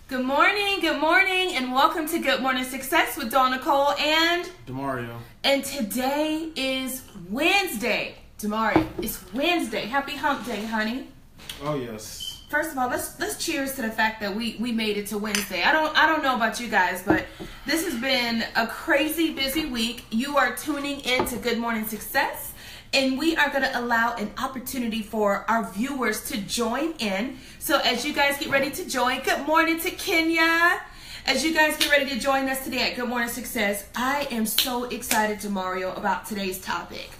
Good morning, and welcome to Good Morning Success with Dawn Nicole and Demario. And today is Wednesday. Demario, it's Wednesday. Happy Hump Day, honey. Oh yes. First of all, let's cheers to the fact that we made it to Wednesday. I don't know about you guys, but this has been a crazy busy week. You are tuning in to Good Morning Success. And we are going to allow an opportunity for our viewers to join in. So as you guys get ready to join, good morning to Kenya. As you guys get ready to join us today at Good Morning Success, I am so excited, Demario, about today's topic.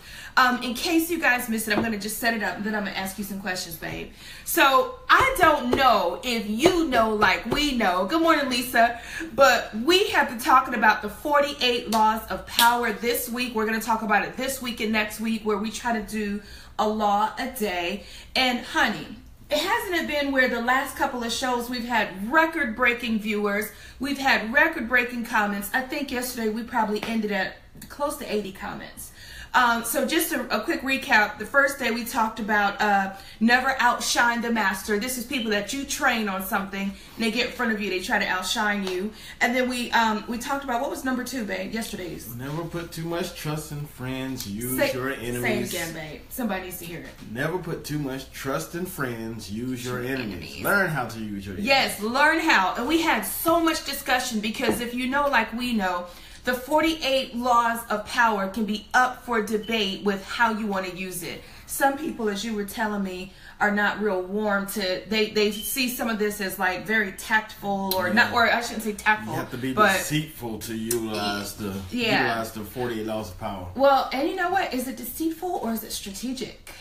In case you guys missed it, I'm going to just set it up and then I'm going to ask you some questions, babe. So I don't know if you know like we know. Good morning, Lisa. But we have been talking about the 48 laws of power this week. We're going to talk about it this week and next week where we try to do a law a day. And honey, it hasn't been where the last couple of shows we've had record-breaking viewers. We've had record-breaking comments. I think yesterday we probably ended at close to 80 comments. So just a quick recap. The first day we talked about never outshine the master. This is people that you train on something and they get in front of you, they try to outshine you. And then we talked about, what was number 2, babe, yesterday's? Never put too much trust in friends, use your enemies. Say it again, babe. Somebody needs to hear it. Never put too much trust in friends, use your enemies. Learn how to use your enemies. Yes, learn how. And we had so much discussion because if you know like we know, the 48 laws of power can be up for debate with how you want to use it. Some people, as you were telling me, are not real warm to, they see some of this as like very tactful or not, or I shouldn't say tactful. You have to be deceitful to utilize the 48 laws of power. Well, and you know what? Is it deceitful or is it strategic?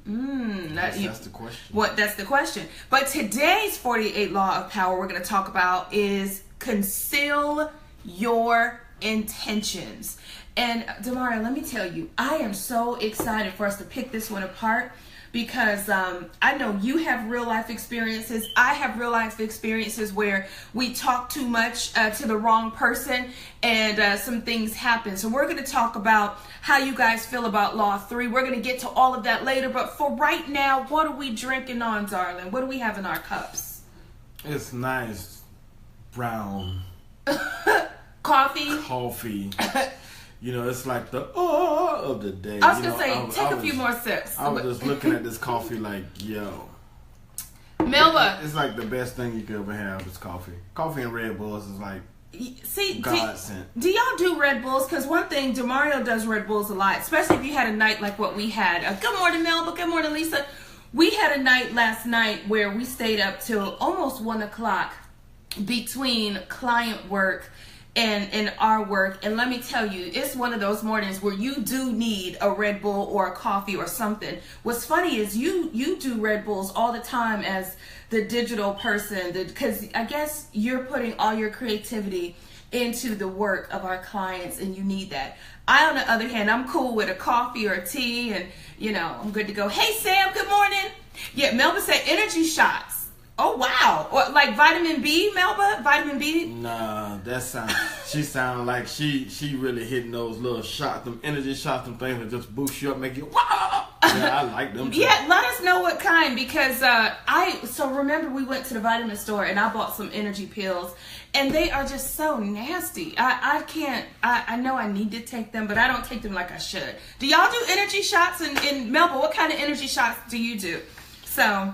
That's the question. That's the question. But today's 48 law of power we're going to talk about is conceal your intentions. And Demario, let me tell you, I am so excited for us to pick this one apart because I know you have real life experiences. I have real life experiences where we talk too much to the wrong person and some things happen. So we're going to talk about how you guys feel about Law 3. We're going to get to all of that later. But for right now, what are we drinking on, darling? What do we have in our cups? It's nice brown Coffee. You know, it's like the of the day. I was going to say, take a few more sips. I was just looking at this coffee like, yo. Melba. It's like the best thing you could ever have is coffee. Coffee and Red Bulls is like God sent. Do y'all do Red Bulls? Because one thing, Demario does Red Bulls a lot, especially if you had a night like what we had. Good morning, Melba. Good morning, Lisa. We had a night last night where we stayed up till almost 1 o'clock between client work and our work, and let me tell you, it's one of those mornings where you do need a Red Bull or a coffee or something. What's funny is you do Red Bulls all the time as the digital person, because I guess you're putting all your creativity into the work of our clients, and you need that. I, on the other hand, I'm cool with a coffee or a tea, and you know, I'm good to go. Hey Sam, good morning. Yeah, Melba said energy shots. Oh wow! Or like vitamin B, Melba? Vitamin B? Nah, she sound like she really hitting those little shots, them energy shots, them things that just boost you up, make you wow. Yeah, I like them too. Yeah, let us know what kind, because so remember we went to the vitamin store and I bought some energy pills and they are just so nasty. I know I need to take them, but I don't take them like I should. Do y'all do energy shots in Melba? What kind of energy shots do you do? So,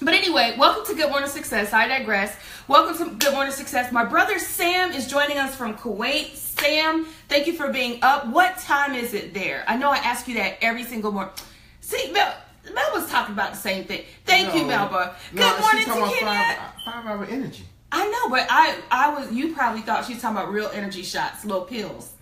but anyway, welcome to Good Morning Success. I digress. Welcome to Good Morning Success. My brother Sam is joining us from Kuwait. Sam, thank you for being up. What time is it there? I know I ask you that every single morning. See, Melba's talking about the same thing. Thank you, Melba. Good morning to Kenya. 5-hour energy. I know, but you probably thought she was talking about real energy shots, little pills.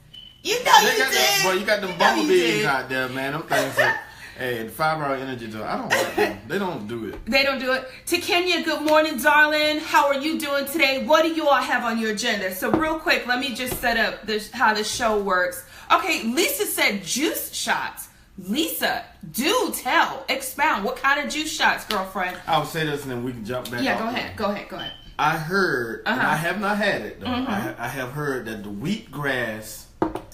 You know you did. Boy, you got them bumblebees out there, man. Them things are... Hey, 5-hour energy, though. I don't like them. They don't do it. They don't do it. To Kenya, good morning, darling. How are you doing today? What do you all have on your agenda? So real quick, let me just set up how the show works. Okay, Lisa said juice shots. Lisa, do tell. Expound. What kind of juice shots, girlfriend? I'll say this and then we can jump back. Yeah, go ahead. I heard, and I have not had it, though. I have heard that the wheatgrass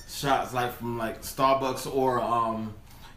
shots, like from like Starbucks or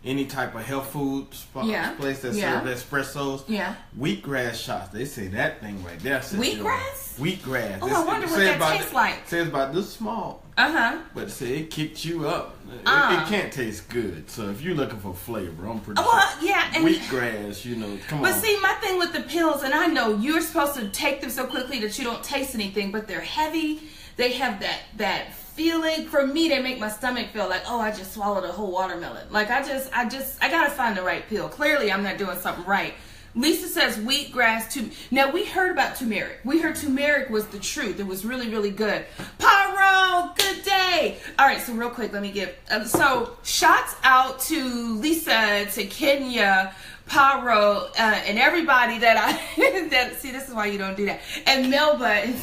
any type of health food place that serve espressos. Yeah. Wheatgrass shots. They say that thing right there. Wheatgrass? Wheatgrass. Oh, I wonder what that tastes like. It says about this small. But say it kicked you up. It can't taste good. So if you're looking for flavor, I'm pretty sure. Yeah. And wheatgrass, you know, come on. But see, my thing with the pills, and I know you're supposed to take them so quickly that you don't taste anything, but they're heavy. They have that feeling. For me, they make my stomach feel like, oh, I just swallowed a whole watermelon. Like I gotta find the right pill. Clearly, I'm not doing something right. Lisa says wheatgrass. Now we heard about turmeric. We heard turmeric was the truth. It was really, really good. Pyro, good day. All right, so real quick, let me give. So shouts out to Lisa, to Kenya, Pyro, and everybody that see. This is why you don't do that. And Melba and.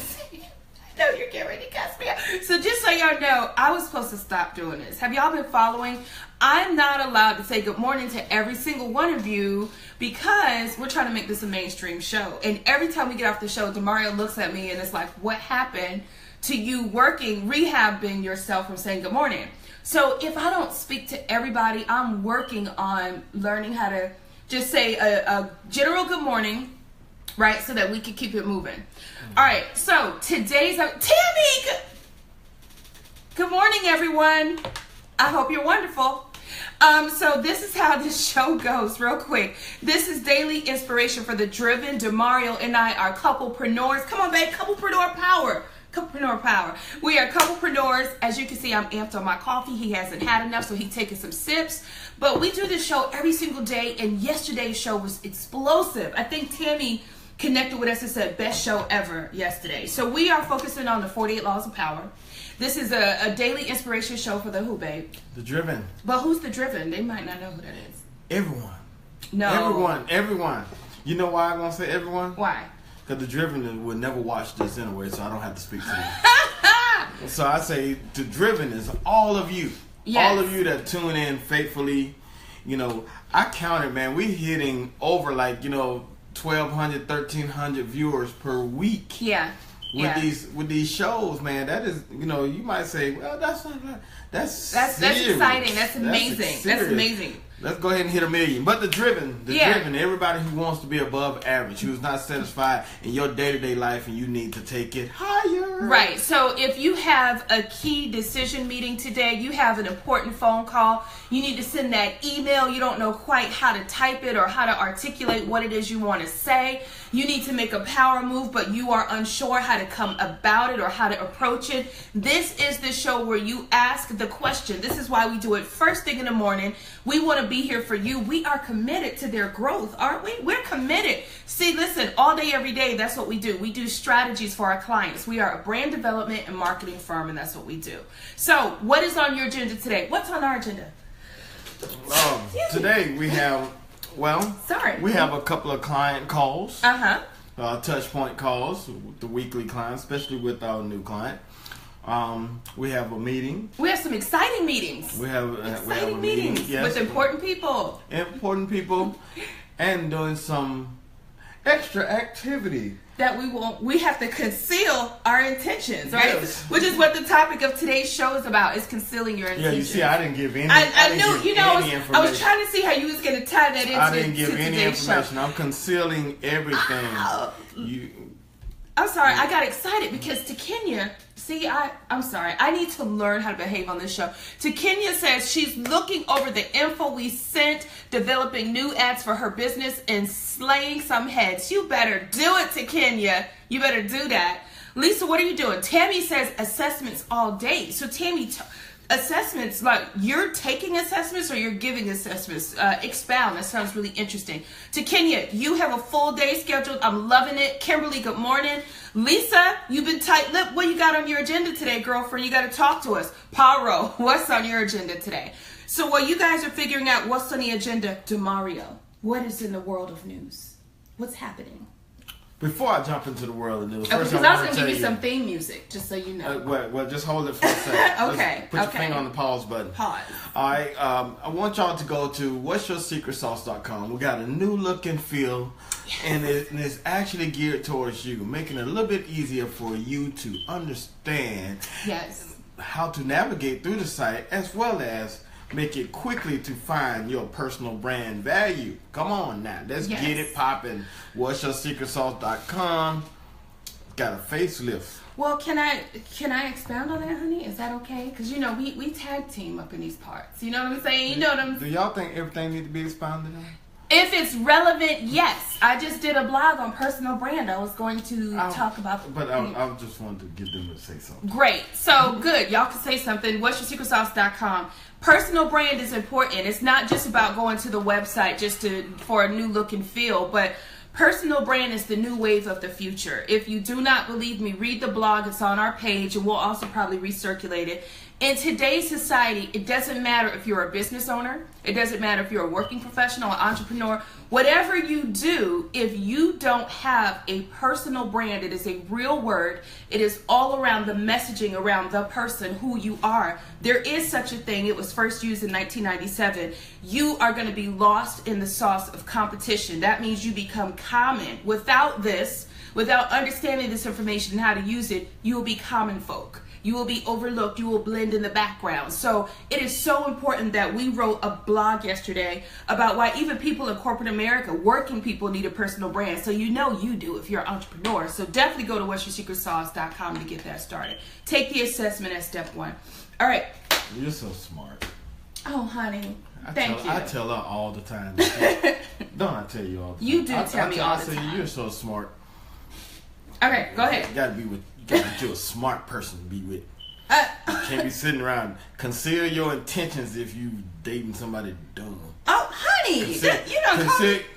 No, you're getting ready to cuss me out. So just so y'all know, I was supposed to stop doing this. Have y'all been following? I'm not allowed to say good morning to every single one of you because we're trying to make this a mainstream show. And every time we get off the show, Demario looks at me and it's like, what happened to you rehabbing yourself from saying good morning? So if I don't speak to everybody, I'm working on learning how to just say a general good morning, right? So that we can keep it moving. All right, so today's Tammy. Good morning, everyone. I hope you're wonderful. So this is how this show goes, real quick. This is daily inspiration for the driven. Demario and I are couplepreneurs. Come on, babe, couplepreneur power. Couplepreneur power. We are couplepreneurs. As you can see, I'm amped on my coffee. He hasn't had enough, so he's taking some sips. But we do this show every single day, and yesterday's show was explosive. I think Tammy connected with us and said best show ever yesterday. So we are focusing on the 48 laws of power. This is a daily inspiration show for the who, babe? The driven. But who's the driven? They might not know who that is. Everyone. No. Everyone. You know why I'm going to say everyone? Why? Because the driven would never watch this anyway, so I don't have to speak to them. So I say the driven is all of you. Yes. All of you that tune in faithfully. You know, I counted, man. We're hitting over 1,200, 1,300 viewers per week. Yeah. With these shows, man, that is, you might say, well, that's exciting. That's amazing. That's amazing. Let's go ahead and hit 1 million. But the driven, everybody who wants to be above average, who's not satisfied in your day-to-day life, and you need to take it higher. Right. So if you have a key decision meeting today, you have an important phone call, you need to send that email, you don't know quite how to type it or how to articulate what it is you want to say, you need to make a power move, but you are unsure how to come about it or how to approach it. This is the show where you ask the question. This is why we do it first thing in the morning. We want to be here for you. We are committed to their growth, aren't we? We're committed. See, listen, all day, every day, that's what we do. We do strategies for our clients. We are a brand development and marketing firm, and that's what we do. So, what is on your agenda today? What's on our agenda? Today we have, we have a couple of client calls. Touch point calls with the weekly clients, especially with our new client. We have a meeting. We have some exciting meetings. We have exciting meetings with important people. And doing some extra activity. That we have to conceal our intentions, right? Yes. Which is what the topic of today's show is about, is concealing your intentions. Yeah, you see, I didn't give any I was trying to see how you was going to tie that into I didn't give any information. Show. I'm concealing everything. I'm sorry, I got excited because to Kenya, I'm sorry, I need to learn how to behave on this show. To Kenya says she's looking over the info we sent, developing new ads for her business, and slaying some heads. You better do it, to Kenya. You better do that. Lisa, what are you doing? Tammy says assessments all day. So Tammy, assessments, like you're taking assessments or you're giving assessments? Expound. That sounds really interesting. To Kenya, you have a full day scheduled. I'm loving it. Kimberly, good morning. Lisa, you've been tight-lipped. What you got on your agenda today, girlfriend? You got to talk to us. Paro, what's on your agenda today? So while you guys are figuring out what's on the agenda, Demario, what is in the world of news? What's happening? Before I jump into the world of news, because I was going to give you some theme music, just so you know. Well, just hold it for a second. Okay. Put your finger on the pause button. Pause. All right. I want y'all to go to what'sYourSecretSauce.com. We got a new look and feel, and it's actually geared towards you, making it a little bit easier for you to understand how to navigate through the site, as well as make it quickly to find your personal brand value. Come on now, let's get it popping. What'sYourSecretSauce.com got a facelift. Well, can I expound on that, honey? Is that okay? Because you know we tag team up in these parts. You know what I'm saying? You know what I'm. Do y'all think everything needs to be expounded on? If it's relevant, yes. I just did a blog on personal brand. I was going to talk about. But I just wanted to get them to say something. Great. So good. Y'all can say something. What'sYourSecretSauce.com. Personal brand is important. It's not just about going to the website for a new look and feel, but personal brand is the new wave of the future. If you do not believe me, read the blog. It's on our page, and we'll also probably recirculate it. In today's society, it doesn't matter if you're a business owner. It doesn't matter if you're a working professional, an entrepreneur. Whatever you do, if you don't have a personal brand, it is a real word. It is all around the messaging around the person, who you are. There is such a thing. It was first used in 1997. You are going to be lost in the sauce of competition. That means you become common. Without this, without understanding this information and how to use it, you will be common folk. You will be overlooked. You will blend in the background. So it is so important that we wrote a blog yesterday about why even people in corporate America, working people, need a personal brand. So you know you do if you're an entrepreneur. So definitely go to What'sYourSecretSauce.com to get that started. Take the assessment as step 1. All right. You're so smart. Oh, honey. Thank you. I tell her all the time. Don't I tell you all the time? You do tell me all the time. I say you're so smart. Okay, go ahead. You gotta get you a smart person to be with. You can't be sitting around. Conceal your intentions if you dating somebody dumb. Oh, honey,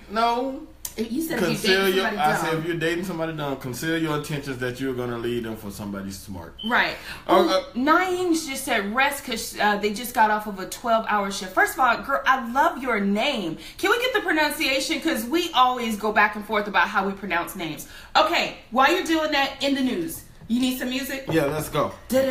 no. You said if you dating somebody dumb. I said if you're dating somebody dumb, conceal your intentions that you're gonna lead them for somebody smart. Right. Naeem's just said rest because they just got off of a 12-hour shift. First of all, girl, I love your name. Can we get the pronunciation? Because we always go back and forth about how we pronounce names. Okay, while you're doing that, in the news. You need some music? Yeah, let's go. Today,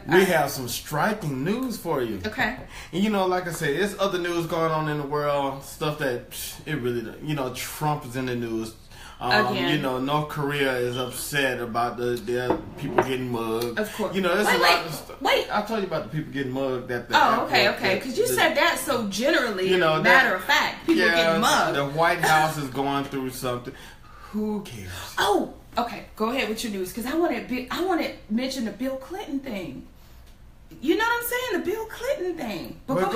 we have some striking news for you. Okay. And you know, like I said, there's other news going on in the world, stuff that it really, Trump is in the news. Again. North Korea is upset about their people getting mugged. Of course. There's a lot of stuff. Wait. I'll tell you about the people getting mugged. Okay. Because you said that so generally, matter of fact. People getting mugged. The White House is going through something. Who cares? Oh, okay. Go ahead with your news, because I want to mention the Bill Clinton thing. You know what I'm saying? The Bill Clinton thing. But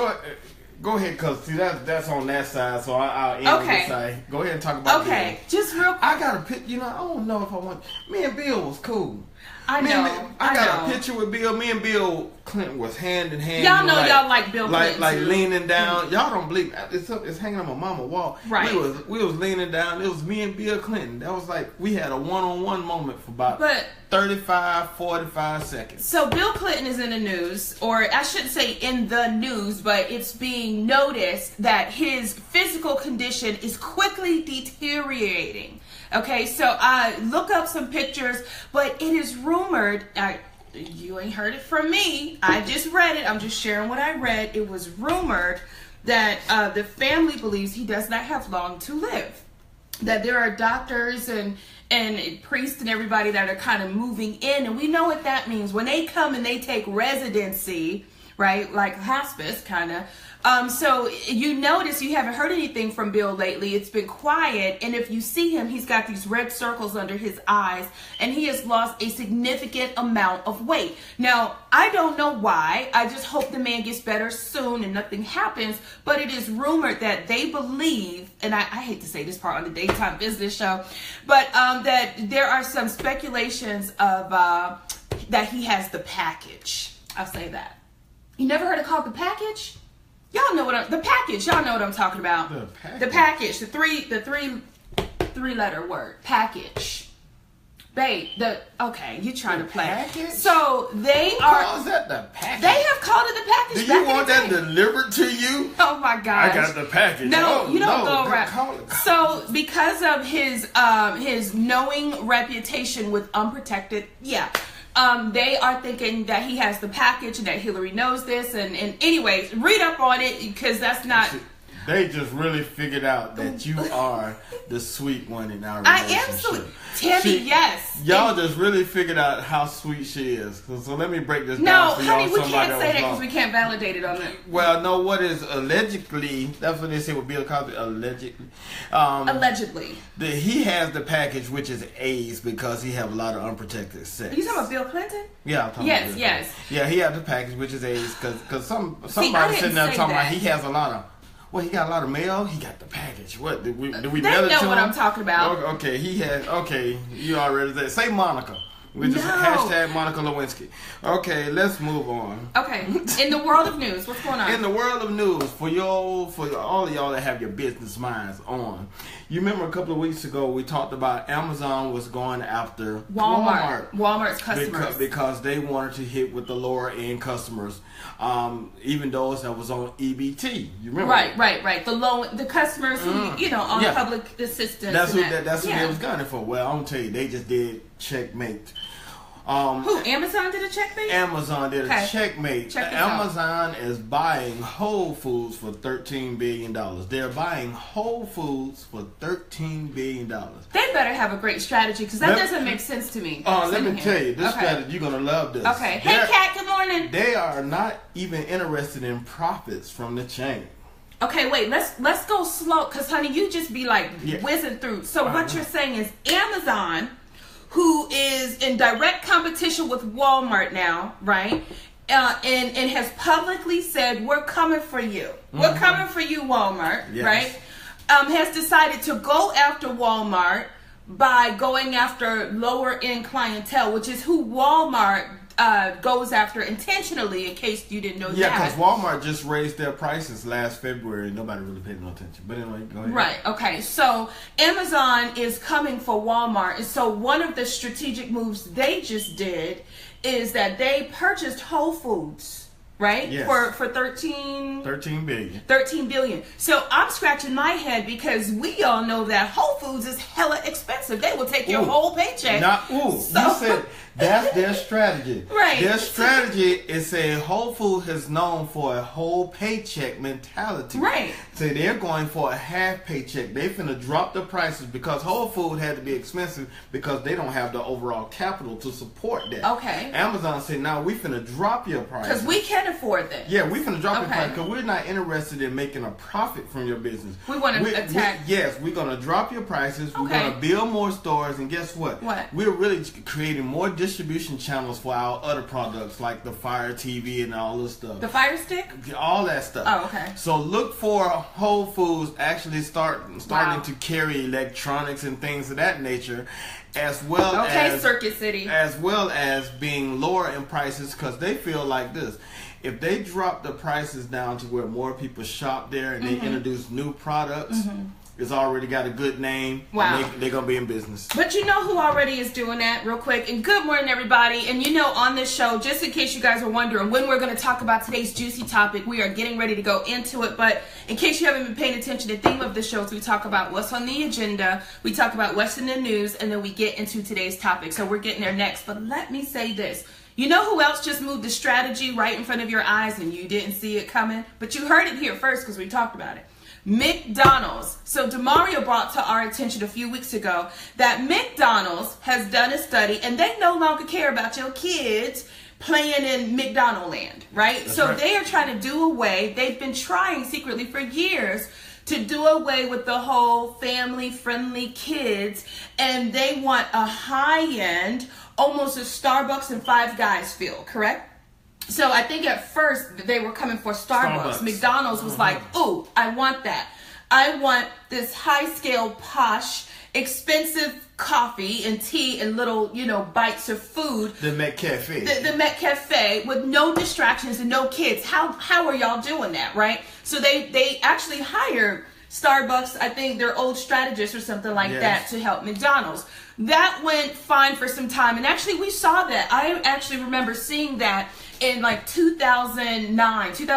go ahead, because see that's on that side, so I'll end on this side. Go ahead and talk about Bill. Okay, just real quick. I got a picture. I don't know if I want. Me and Bill was cool. I know. I got a picture with Bill. Me and Bill Clinton was hand in hand. Y'all know y'all like Bill Clinton. Like leaning down. Y'all don't believe it's hanging on my mama's wall. Right. We was leaning down. It was me and Bill Clinton. That was like we had a one-on-one moment for about 35-45 seconds. So Bill Clinton is in the news, or I shouldn't say in the news, but it's being noticed that his physical condition is quickly deteriorating. Okay, so I look up some pictures, but it is rumored, you ain't heard it from me, I just read it, I'm just sharing what I read. It was rumored that the family believes he does not have long to live. That there are doctors and priests and everybody that are kind of moving in, and we know what that means. When they come and they take residency, right, like hospice kind of, so you notice you haven't heard anything from Bill lately. It's been quiet, and if you see him, he's got these red circles under his eyes, and he has lost a significant amount of weight. Now, I don't know why. I just hope the man gets better soon and nothing happens, but it is rumored that they believe, and I hate to say this part on the daytime business show, but that there are some speculations of that he has the package. I'll say that. You never heard it called the package? Y'all know what the package. Y'all know what I'm talking about. The package. The three-letter word. Package. Babe, okay, you trying to play. Package? So they Who are. calls that the package? They have called it the package. Do you want that delivered to you? Oh my gosh. I got the package. No, you don't go around. Call it. So because of his knowing reputation with unprotected, they are thinking that he has the package and that Hillary knows this. And anyways, read up on it because that's not. They just really figured out that you are the sweet one in our relationship. I am sweet. Tammy, yes. Y'all just really figured out how sweet she is. So let me break this down for y'all. No, honey, we can't say that because we can't validate it on that. Well, no, what is allegedly, that's what they say with Bill Cosby, allegedly. Allegedly. He has the package, which is A's, because he have a lot of unprotected sex. Are you talking about Bill Clinton? Yeah, I'm talking about Bill Clinton. Yeah, he has the package, which is A's, because somebody sitting there talking about he has a lot of, well, he got a lot of mail. He got the package. What did we mail it to him? They know what I'm talking about. Okay, he has. Okay, you already said. Say Monica. We just hashtag Monica Lewinsky. Okay, let's move on. Okay, in the world of news, what's going on? In the world of news, for all of y'all that have your business minds on, you remember a couple of weeks ago we talked about Amazon was going after Walmart's customers because they wanted to hit with the lower end customers, even those that was on EBT. You remember? Right. The customers who on public assistance. That's what they was gunning for. Well, I'm gonna tell you, they just did checkmate. Who? Amazon did a checkmate? Amazon did a checkmate. Check this Amazon out. is buying Whole Foods for $13 billion. They're buying Whole Foods for $13 billion. They better have a great strategy because that doesn't make sense to me. Let me tell you, this strategy, you're going to love this. Okay. Hey, Kat, good morning. They are not even interested in profits from the chain. Okay, wait, let's go slow because, honey, you just be like whizzing through. So what you're saying is Amazon, who is in direct competition with Walmart now, right? And has publicly said, we're coming for you. Mm-hmm. We're coming for you, Walmart, right? Has decided to go after Walmart by going after lower end clientele, which is who Walmart goes after intentionally, in case you didn't know that. Yeah, because Walmart just raised their prices last February and nobody really paid no attention. But anyway, go ahead. Right, okay. So Amazon is coming for Walmart. And so one of the strategic moves they just did is that they purchased Whole Foods, right? Yes. For $13 billion. $13 billion. So I'm scratching my head because we all know that Whole Foods is hella expensive. They will take your whole paycheck. You said that's their strategy. Right. Their strategy is saying Whole Foods is known for a whole paycheck mentality. Right. So they're going for a half paycheck. They finna drop the prices because Whole Foods had to be expensive because they don't have the overall capital to support that. Okay. Amazon said, now we finna drop your prices. Because we can't afford that. Yeah, we finna drop your price because we're not interested in making a profit from your business. We want to attack. Yes, we're going to drop your prices. We're going to build more stores. And guess what? What? We're really creating more distribution channels for our other products like the Fire TV and all this stuff. The Fire Stick? All that stuff. Oh, okay. So look for Whole Foods actually starting to carry electronics and things of that nature, as well as Circuit City, as well as being lower in prices because they feel like this. If they drop the prices down to where more people shop there and they introduce new products, it's already got a good name. Wow. They're going to be in business. But you know who already is doing that real quick? And good morning, everybody. And on this show, just in case you guys are wondering when we're going to talk about today's juicy topic, we are getting ready to go into it. But in case you haven't been paying attention, the theme of the show is we talk about what's on the agenda, we talk about what's in the news, and then we get into today's topic. So we're getting there next. But let me say this. You know who else just moved the strategy right in front of your eyes and you didn't see it coming? But you heard it here first because we talked about it. McDonald's. So DeMario brought to our attention a few weeks ago that McDonald's has done a study and they no longer care about your kids playing in McDonald land, right? That's so right. They are trying to do away, they've been trying secretly for years to do away with the whole family-friendly kids, and they want a high-end, almost a Starbucks and Five Guys feel, correct? So I think at first they were coming for Starbucks. McDonald's was like, ooh, I want that. I want this high-scale, posh, expensive coffee and tea and little, bites of food. The McCafe. The McCafe with no distractions and no kids. How are y'all doing that, right? So they actually hired Starbucks, I think their old strategist or something like that, to help McDonald's. That went fine for some time. And actually we saw that. I actually remember seeing that in like 2008,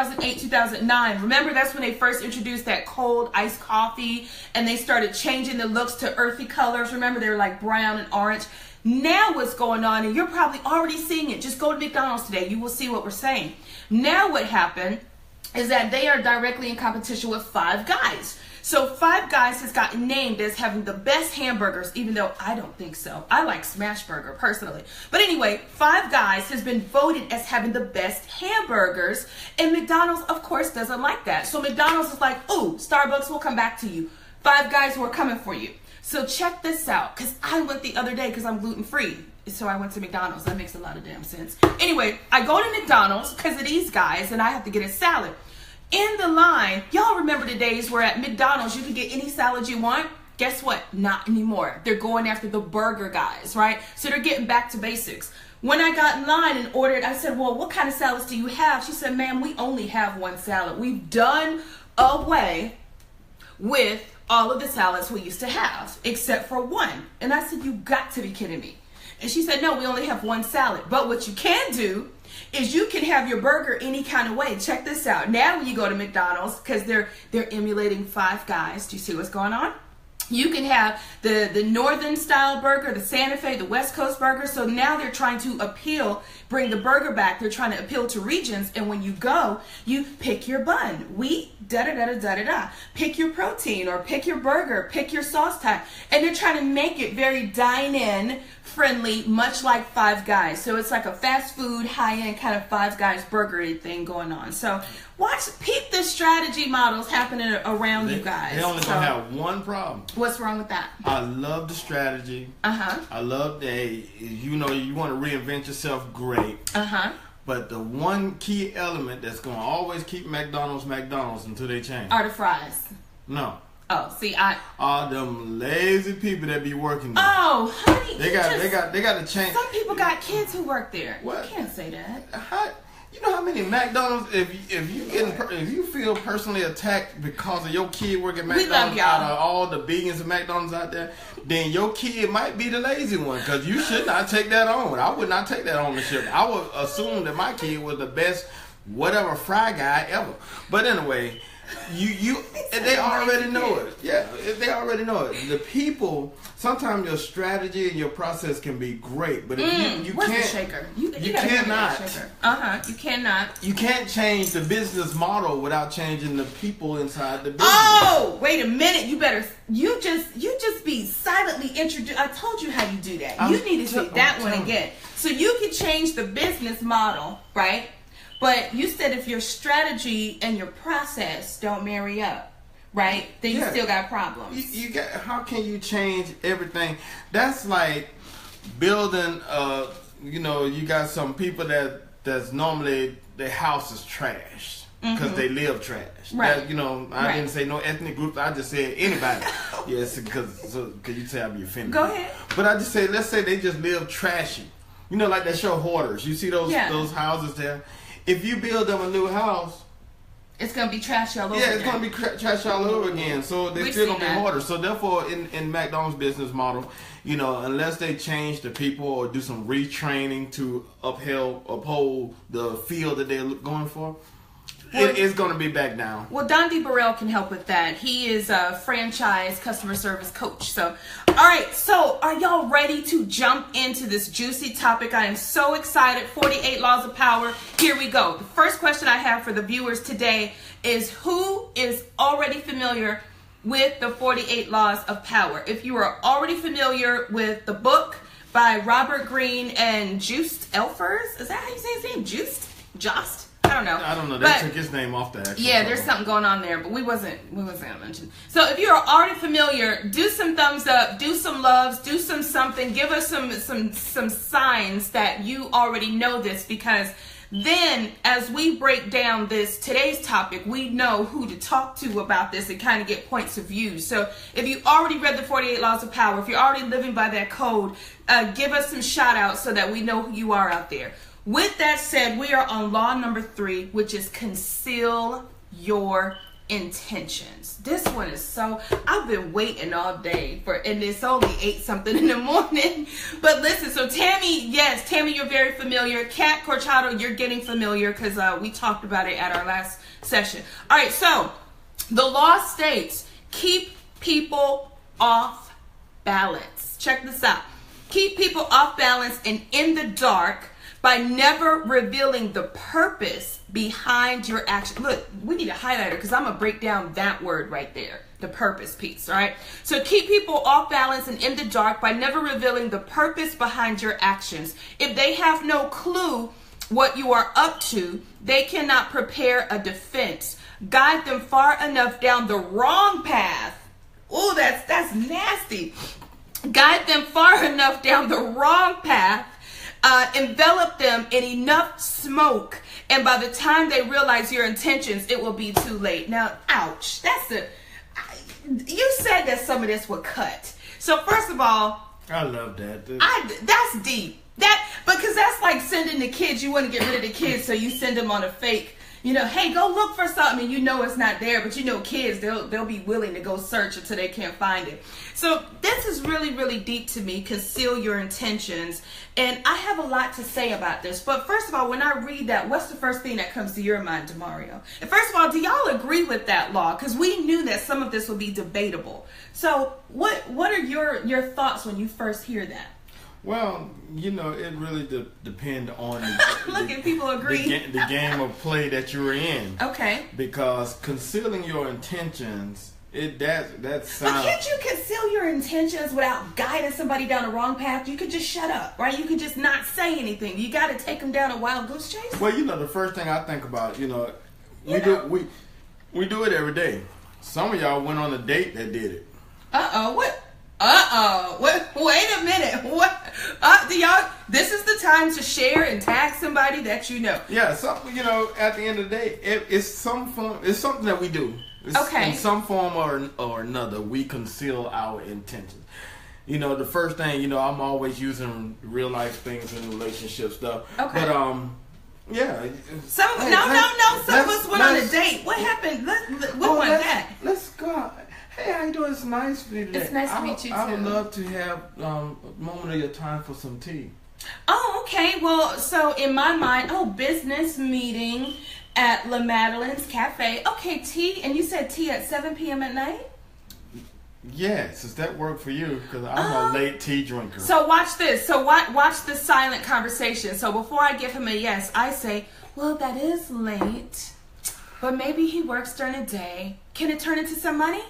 2009. Remember, that's when they first introduced that cold iced coffee and they started changing the looks to earthy colors. Remember, they were like brown and orange. Now what's going on, and you're probably already seeing it. Just go to McDonald's today. You will see what we're saying. Now what happened is that they are directly in competition with Five Guys. So Five Guys has gotten named as having the best hamburgers, even though I don't think so. I like Smash Burger personally. But anyway, Five Guys has been voted as having the best hamburgers, and McDonald's, of course, doesn't like that. So McDonald's is like, ooh, Starbucks will come back to you. Five Guys, we're coming for you. So check this out, because I went the other day because I'm gluten-free. So I went to McDonald's. That makes a lot of damn sense. Anyway, I go to McDonald's because of these guys, and I have to get a salad. In the line, y'all remember the days where at McDonald's you could get any salad you want? Guess what? Not anymore. They're going after the burger guys, right? So they're getting back to basics. When I got in line and ordered, I said, well, what kind of salads do you have? She said, ma'am, we only have one salad. We've done away with all of the salads we used to have, except for one. And I said, you got to be kidding me. And she said, no, we only have one salad. But what you can do is you can have your burger any kind of way. Check this out. Now when you go to McDonald's, because they're emulating Five Guys, do you see what's going on? You can have the northern style burger, the Santa Fe, the West Coast burger. So now they're trying to bring the burger back. They're trying to appeal to regions. And when you go, you pick your bun, wheat, da-da-da-da-da-da-da. Pick your protein or pick your burger, pick your sauce type. And they're trying to make it very dine-in friendly, much like Five Guys. So it's like a fast food, high-end kind of Five Guys burger thing going on. So peep the strategy models happening around you guys. They only gonna have one problem. What's wrong with that? I love the strategy. I love that, you know, you want to reinvent yourself, great. But the one key element that's gonna always keep McDonald's until they change are the fries. No. Oh, see, all them lazy people that be working there. Oh, honey, they got to change. Some people got kids who work there. What? You can't say that. You know how many McDonald's, if you feel personally attacked because of your kid working at McDonald's, out of all the billions of McDonald's out there, then your kid might be the lazy one, because you should not take that on. I would not take that ownership. I would assume that my kid was the best whatever fry guy ever. But anyway, they already know it. Yeah, they already know it. The people, sometimes your strategy and your process can be great, but if you where's can't, the shaker? You cannot. You cannot. You can't change the business model without changing the people inside the business. Oh, wait a minute! You just be silently introduced. I told you how you do that. You need to say that one again. So you can change the business model, right? But you said if your strategy and your process don't marry up, right, then you still got problems. How can you change everything? That's like building. You got some people that's normally their house is trashed because they live trash. Right. I didn't say no ethnic groups. I just said anybody. Yes, because you say I'd be offended. Go ahead. But I just say, let's say they just live trashy. Like that show Hoarders. You see those houses there. If you build them a new house, it's going to be trash all over again. Yeah, it's going to be trash all over again. So they're still going to be hoarders. So therefore, in McDonald's business model, unless they change the people or do some retraining to uphold the field that they're going for, it is going to be back down. Well, Dondi Burrell can help with that. He is a franchise customer service coach. So, all right. So, are y'all ready to jump into this juicy topic? I am so excited. 48 Laws of Power. Here we go. The first question I have for the viewers today is, who is already familiar with the 48 Laws of Power? If you are already familiar with the book by Robert Greene and Just Elfers, is that how you say his name? Just? I don't know. They took his name off the actual Yeah, there's something going on there, but we wasn't gonna mention. So if you're already familiar, do some thumbs up, do some loves, do something. Give us some signs that you already know this, because then as we break down today's topic, we know who to talk to about this and kind of get points of view. So if you already read the 48 Laws of Power, if you're already living by that code, give us some shout outs so that we know who you are out there. With that said, we are on law number 3, which is conceal your intentions. This one is I've been waiting all day and it's only 8 something in the morning. But listen, so Tammy, you're very familiar. Kat Corchado, you're getting familiar because we talked about it at our last session. All right, so the law states, keep people off balance. Check this out. Keep people off balance and in the dark by never revealing the purpose behind your action. Look, we need a highlighter because I'm going to break down that word right there, the purpose piece, all right? So keep people off balance and in the dark by never revealing the purpose behind your actions. If they have no clue what you are up to, they cannot prepare a defense. Guide them far enough down the wrong path. Oh, that's nasty. Guide them far enough down the wrong path. Envelop them in enough smoke, and by the time they realize your intentions, it will be too late. Now, ouch. You said that some of this would cut. So first of all, I love that. That's deep. Because that's like sending the kids. You want to get rid of the kids, so you send them on a fake. Hey, go look for something, and it's not there, but kids, they'll be willing to go search until they can't find it. So this is really, really deep to me. Conceal your intentions. And I have a lot to say about this. But first of all, when I read that, what's the first thing that comes to your mind, Demario? And first of all, do y'all agree with that law? Because we knew that some of this would be debatable. So what are your thoughts when you first hear that? Well, it really depends on Look at people agree. The game of play that you're in. Okay. Because concealing your intentions, that sounds. But can't you conceal your intentions without guiding somebody down the wrong path? You could just shut up, right? You could just not say anything. You got to take them down a wild goose chase. Well, the first thing I think about, we do it every day. Some of y'all went on a date that did it. What? Wait a minute. What? This is the time to share and tag somebody that you know. Yeah, at the end of the day, it's something that we do. Okay. In some form or another, we conceal our intentions. The first thing, I'm always using real life things in relationship stuff. Okay. But, yeah. Some of us went on a date. What happened? What was that? Let's go. Hey, how you doing? It's nice to meet you today. It's nice to meet you too. I would love to have a moment of your time for some tea. Oh, okay. Well, so in my mind, business meeting at La Madeleine's Cafe. Okay, tea. And you said tea at 7 p.m. at night? Yes. Does that work for you? Because I'm a late tea drinker. So watch this. So watch the silent conversation. So before I give him a yes, I say, well, that is late, but maybe he works during the day. Can it turn into some money?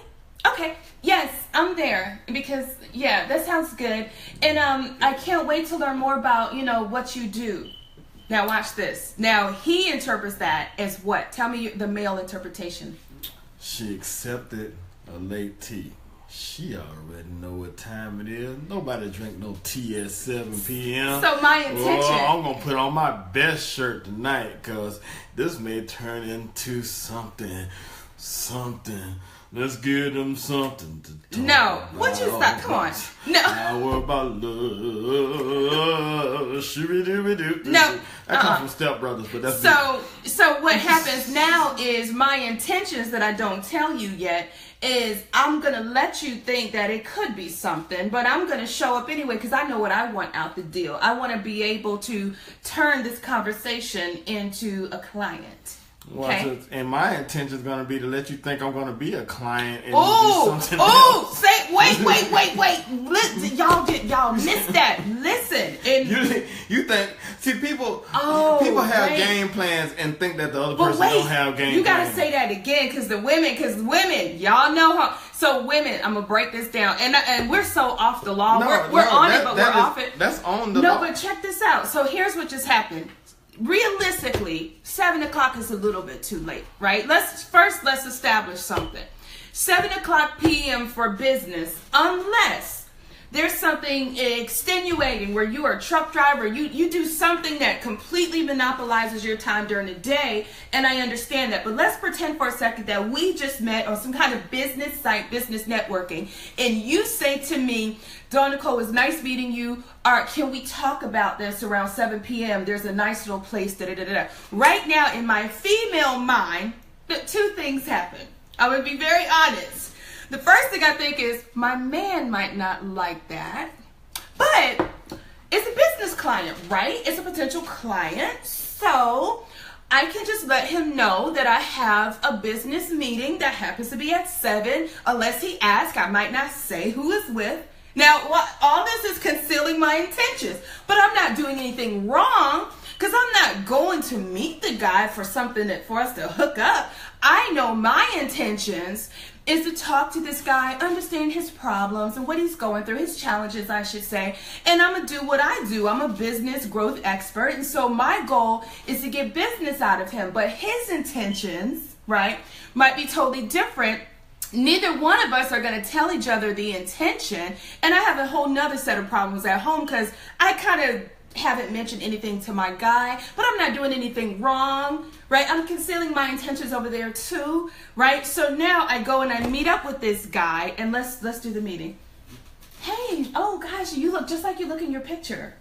Okay, yes, I'm there because, that sounds good. And I can't wait to learn more about, what you do. Now watch this. Now he interprets that as what? Tell me the male interpretation. She accepted a late tea. She already know what time it is. Nobody drink no tea at 7 p.m. So my intention. I'm going to put on my best shirt tonight because this may turn into something. Let's give them something to talk No, about. would you stop? Come on. No. Hour about love. Shoo-be-doo-be-doo. No. That comes from Step Brothers, but that's So what happens now is my intentions that I don't tell you yet is I'm going to let you think that it could be something, but I'm going to show up anyway because I know what I want out the deal. I want to be able to turn this conversation into a client. Okay. And my intention is going to be to let you think I'm going to be a client and do something else. Wait. Y'all missed that. Listen. And you think, people have game plans and think that the other person don't have game plans. You got to say that again because women, y'all know how. So women, I'm going to break this down. And we're so off the law. We're on it, but we're off it. That's on the law. No, but check this out. So here's what just happened. Realistically, 7 o'clock is a little bit too late, right? Let's establish something. 7 o'clock p.m. for business, unless there's something extenuating where you are a truck driver, you do something that completely monopolizes your time during the day, and I understand that. But let's pretend for a second that we just met on some kind of business site, business networking, and you say to me, Dawn Nicole, it's nice meeting you. Can we talk about this around 7 p.m.? There's a nice little place. Right now, in my female mind, two things happen. I'm going to be very honest. The first thing I think is my man might not like that, but it's a business client, right? It's a potential client. So I can just let him know that I have a business meeting that happens to be at 7. Unless he asks, I might not say who it's with. Now, all this is concealing my intentions, but I'm not doing anything wrong. not going to meet the guy for for us to hook up. I know my intentions is to talk to this guy, understand his problems and what he's going through, his challenges, I should say. And I'm going to do what I do. I'm a business growth expert. And so my goal is to get business out of him. But his intentions, right, might be totally different. Neither one of us are going to tell each other the intention. And I have a whole nother set of problems at home because I kind of haven't mentioned anything to my guy, but I'm not doing anything wrong, right? I'm concealing my intentions over there too, right? So now I go and I meet up with this guy, and let's do the meeting. Hey, oh gosh, you look just like you look in your picture,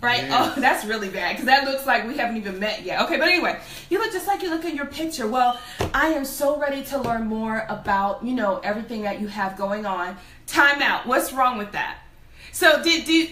right? Yeah. Oh, that's really bad because that looks like we haven't even met yet. Okay, but anyway, you look just like you look in your picture. Well, I am so ready to learn more about, everything that you have going on. Time out. What's wrong with that? So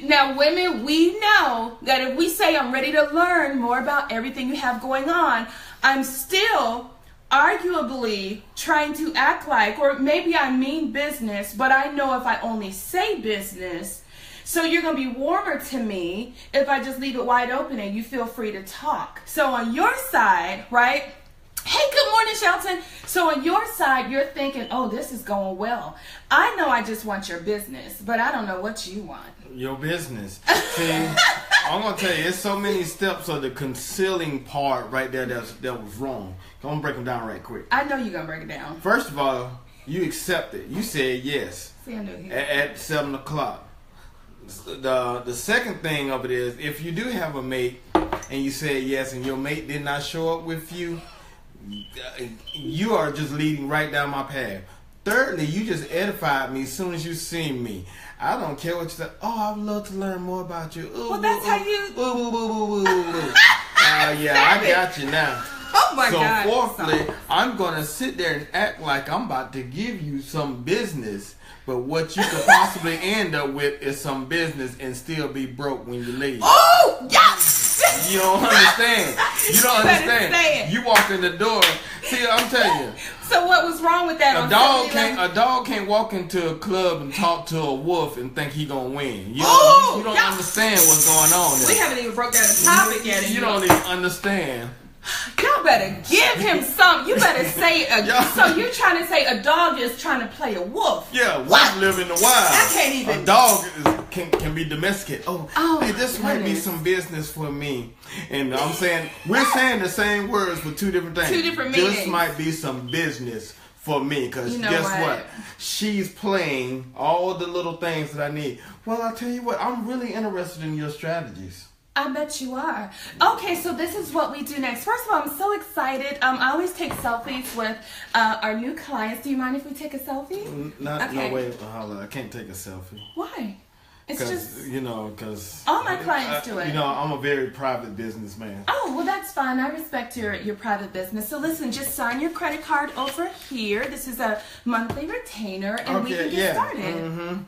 now women, we know that if we say I'm ready to learn more about everything you have going on, I'm still arguably trying to act like, or maybe I mean business, but I know if I only say business, so you're going to be warmer to me if I just leave it wide open and you feel free to talk. So on your side, right? Hey, good morning, Shelton. So on your side, you're thinking, oh, this is going well. I know I just want your business, but I don't know what you want. Your business. See, I'm going to tell you, there's so many steps of the concealing part right there that was wrong. I'm going to break them down right quick. I know you're going to break it down. First of all, you accepted. You said yes. See, I knew at 7 o'clock. The second thing of it is, if you do have a mate and you said yes and your mate did not show up with you, you are just leading right down my path. Thirdly, you just edified me as soon as you seen me. I don't care what you say. Oh, I would love to learn more about you. Ooh, well, that's how you... Yeah, I got you now. Oh, my God. So, fourthly, I'm going to sit there and act like I'm about to give you some business, but what you could possibly end up with is some business and still be broke when you leave. Oh, yes! You don't understand. You don't understand. You walk in the door. See, I'm telling you. So what was wrong with that? A dog can't walk into a club and talk to a wolf and think he gonna win. You don't understand what's going on there. We haven't even broke down the topic yet. You don't even understand. Y'all better give him some. You better say so you're trying to say a dog is trying to play a wolf. Yeah, wolf live in the wild. I can't even. A dog can be domesticated. Hey, this might be some business for me. And I'm saying, we're saying the same words with two different things. Two different meanings. This might be some business for me, because guess what? She's playing all the little things that I need. Well, I'll tell you what, I'm really interested in your strategies. I bet you are. Okay, so this is what we do next. First of all, I'm so excited. I always take selfies with our new clients. Do you mind if we take a selfie? No way, I can't take a selfie. Why? It's just... because... all my clients do it. I'm a very private businessman. Oh, well, that's fine. I respect your private business. So listen, just sign your credit card over here. This is a monthly retainer, and we can get started. Mm-hmm.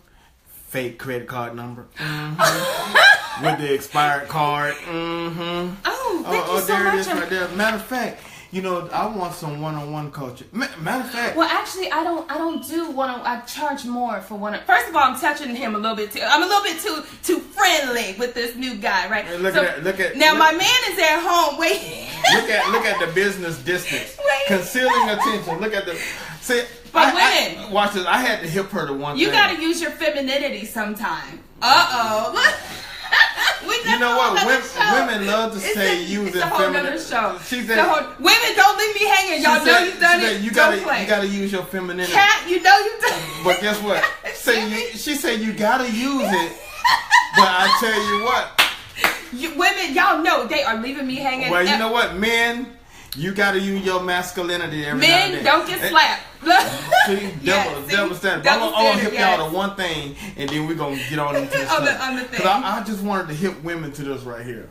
Fake credit card number. Mm-hmm. With the expired card. Mm-hmm. Oh, thank you so there much. It is right there. Matter of fact, I want some one-on-one coaching. Matter of fact. Well, actually, I don't do one-on. I charge more for one. First of all, I'm touching him a little bit too. I'm a little bit too friendly with this new guy, right? Hey, look at. My man is at home. Wait. look at the business distance. Wait. Concealing attention. Look at the. See. But women, watch this. I had to hip her to one thing. You got to use your femininity sometime. Uh-oh. You know what? Women love to say using feminine. She said, "Women, don't leave me hanging. Y'all know you've done it. You gotta use your femininity." Cat, you know you've done it. But guess what? She said you gotta use it. But I tell you what, women, y'all know they are leaving me hanging. Well, you know what, men. You gotta use your masculinity every now and then. Men, don't get slapped. See, double standard. I'm gonna hip y'all to one thing, and then we're gonna get on into this on the thing. Because I just wanted to hip women to this right here.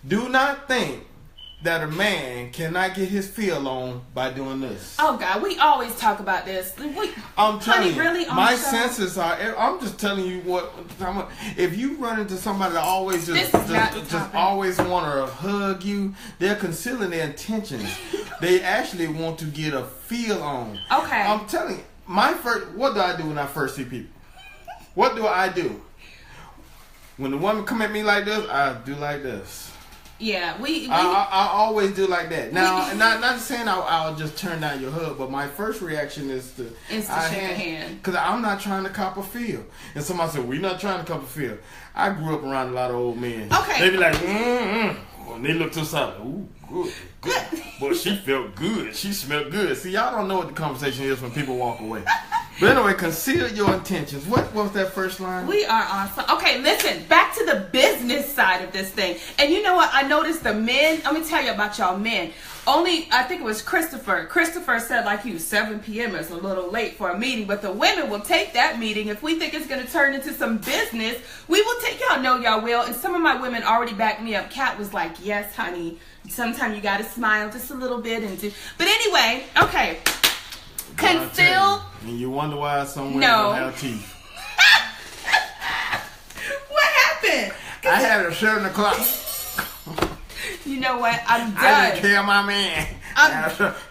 Do not think that a man cannot get his feel on by doing this. Oh God, we always talk about this. I'm telling you, really my senses are. I'm just telling you what. If you run into somebody that always just always want to hug you, they're concealing their intentions. They actually want to get a feel on. Okay. I'm telling you, what do I do when I first see people? What do I do? When the woman come at me like this, I do like this. Yeah, I always do like that. Now, not saying I'll just turn down your hug, but my first reaction is to shake a hand. Because I'm not trying to cop a feel. And somebody said, we're not trying to cop a feel. I grew up around a lot of old men. Okay. They be like, When they look to the side, ooh, good. Boy, she felt good. She smelled good. See, y'all don't know what the conversation is when people walk away. But anyway, conceal your intentions. What was that first line? We are awesome. Okay, listen, back to the business side of this thing. And you know what? I noticed the men, let me tell you about y'all men. I think it was Christopher. Christopher said, like, 7 p.m. is a little late for a meeting, but the women will take that meeting. If we think it's going to turn into some business, we will take, y'all know y'all will. And some of my women already backed me up. Kat was like, yes, honey. Sometimes you got to smile just a little bit. But anyway, okay. Conceal. And you wonder why some women don't have teeth. What happened? I had a 7 o'clock. You know what? I'm done. I didn't care my man.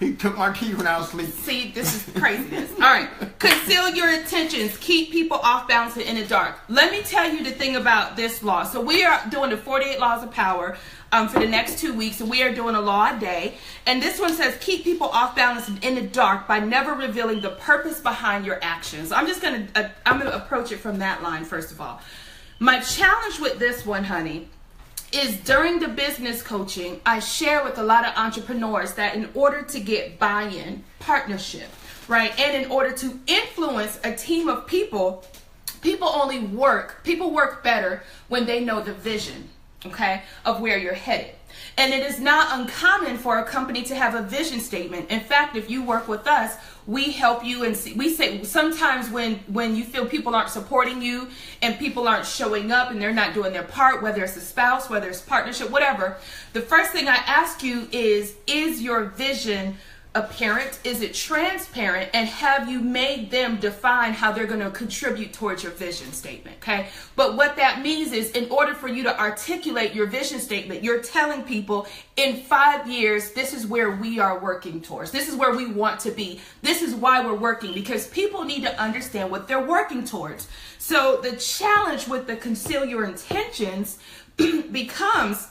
He took my teeth when I was asleep. See, this is craziness. All right. Conceal your intentions. Keep people off balance and in the dark. Let me tell you the thing about this law. So we are doing the 48 laws of power for the next 2 weeks, and we are doing a law a day. And this one says keep people off balance and in the dark by never revealing the purpose behind your actions. I'm gonna approach it from that line first of all. My challenge with this one, honey, is during the business coaching, I share with a lot of entrepreneurs that in order to get buy-in, partnership, right, and in order to influence a team of people, people work better when they know the vision, okay, of where you're headed. And it is not uncommon for a company to have a vision statement. In fact, if you work with us, we help you, and we say sometimes when you feel people aren't supporting you and people aren't showing up and they're not doing their part, whether it's a spouse, whether it's partnership, whatever, the first thing I ask you is your vision apparent? Is it transparent? And have you made them define how they're going to contribute towards your vision statement? Okay. But what that means is in order for you to articulate your vision statement, you're telling people in 5 years, this is where we are working towards. This is where we want to be. This is why we're working, because people need to understand what they're working towards. So the challenge with the conceal your intentions becomes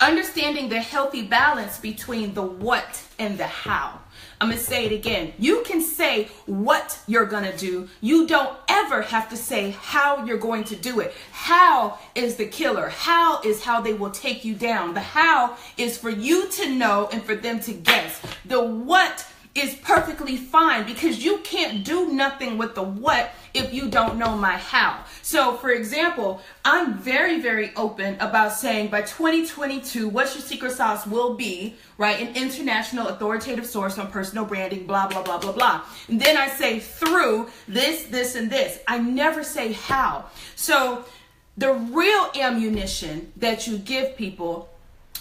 understanding the healthy balance between the what and the how. I'm going to say it again. You can say what you're going to do. You don't ever have to say how you're going to do it. How is the killer. How is how they will take you down. The how is for you to know and for them to guess. The what is perfectly fine, because you can't do nothing with the what if you don't know my how. So for example, I'm very, very open about saying by 2022, what your secret sauce will be, right? An international authoritative source on personal branding, blah, blah, blah, blah, blah. And then I say through this, this, and this. I never say how. So the real ammunition that you give people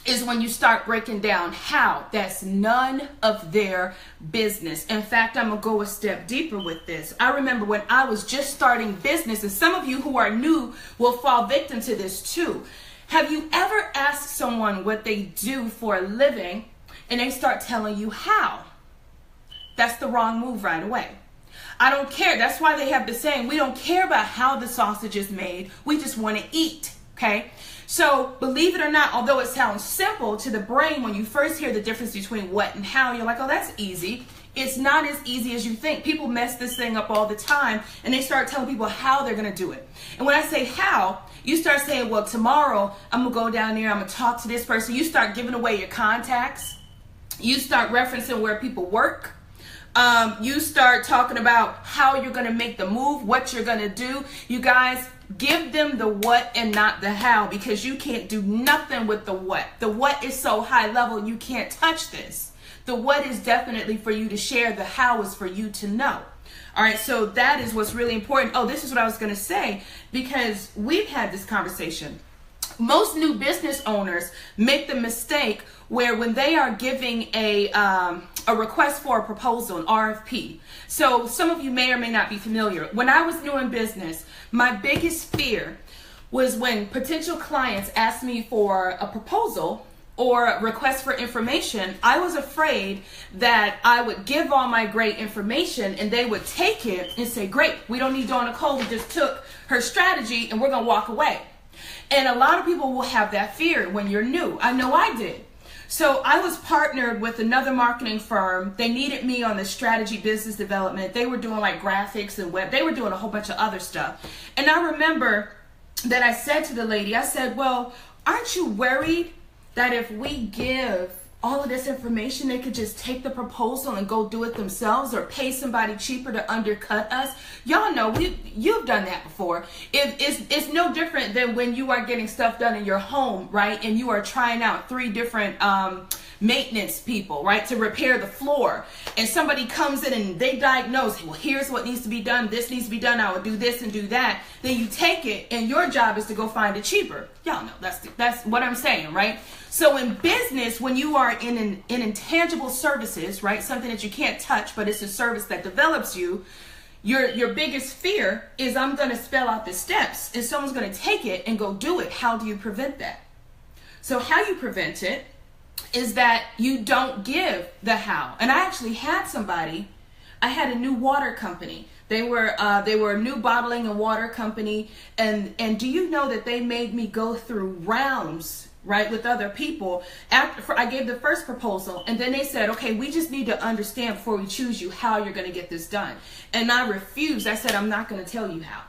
is when you start breaking down how. That's none of their business. In fact, I'm going to go a step deeper with this. I remember when I was just starting business, and some of you who are new will fall victim to this too. Have you ever asked someone what they do for a living and they start telling you how? That's the wrong move right away. I don't care. That's why they have the saying, we don't care about how the sausage is made. We just want to eat. Okay? So believe it or not, although it sounds simple to the brain, when you first hear the difference between what and how, you're like, oh, that's easy. It's not as easy as you think. People mess this thing up all the time, and they start telling people how they're going to do it. And when I say how, you start saying, well, tomorrow I'm going to go down there, I'm going to talk to this person. You start giving away your contacts. You start referencing where people work. You start talking about how you're going to make the move, what you're going to do. You guys, give them the what and not the how, because you can't do nothing with the what. The what is so high level, you can't touch this. The what is definitely for you to share. The how is for you to know. All right, so that is what's really important. Oh, this is what I was going to say, because we've had this conversation. Most new business owners make the mistake where when they are giving a request for a proposal, an RFP. So some of you may or may not be familiar. When I was new in business, my biggest fear was when potential clients asked me for a proposal or a request for information. I was afraid that I would give all my great information and they would take it and say, great, we don't need Dawn Nicole, we just took her strategy and we're going to walk away. And a lot of people will have that fear when you're new. I know I did. So I was partnered with another marketing firm. They needed me on the strategy business development. They were doing like graphics and web. They were doing a whole bunch of other stuff. And I remember that I said to the lady, I said, well, aren't you worried that if we give all of this information, they could just take the proposal and go do it themselves or pay somebody cheaper to undercut us? Y'all know, you've done that before. It's no different than when you are getting stuff done in your home, right? And you are trying out 3 different maintenance people, right, to repair the floor. And somebody comes in and they diagnose, well, here's what needs to be done. This needs to be done. I will do this and do that. Then you take it and your job is to go find it cheaper. Y'all know that's what I'm saying, right? So in business, when you are in intangible services, right, something that you can't touch, but it's a service that develops you, your biggest fear is I'm going to spell out the steps and someone's going to take it and go do it. How do you prevent that? So how you prevent it is that you don't give the how. And I actually had somebody, I had a new water company. They were a new bottling and water company. And do you know that they made me go through rounds, right, with other people after I gave the first proposal, and then they said, okay, we just need to understand before we choose you how you're going to get this done. And I refused. I said, I'm not going to tell you how.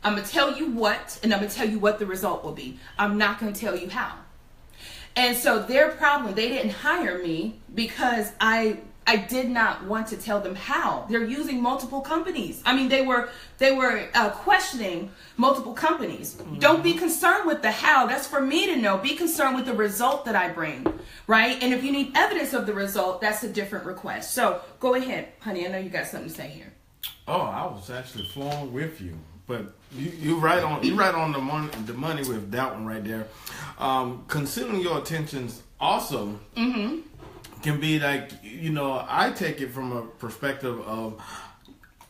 I'm going to tell you what, and I'm going to tell you what the result will be. I'm not going to tell you how. And so their problem, they didn't hire me because I did not want to tell them how. They're using multiple companies. I mean, they were questioning multiple companies. Mm-hmm. Don't be concerned with the how. That's for me to know. Be concerned with the result that I bring, right? And if you need evidence of the result, that's a different request. So go ahead, honey. I know you got something to say here. Oh, I was actually flowing with you. But you right on the money with that one right there. Concealing your intentions also can be like, I take it from a perspective of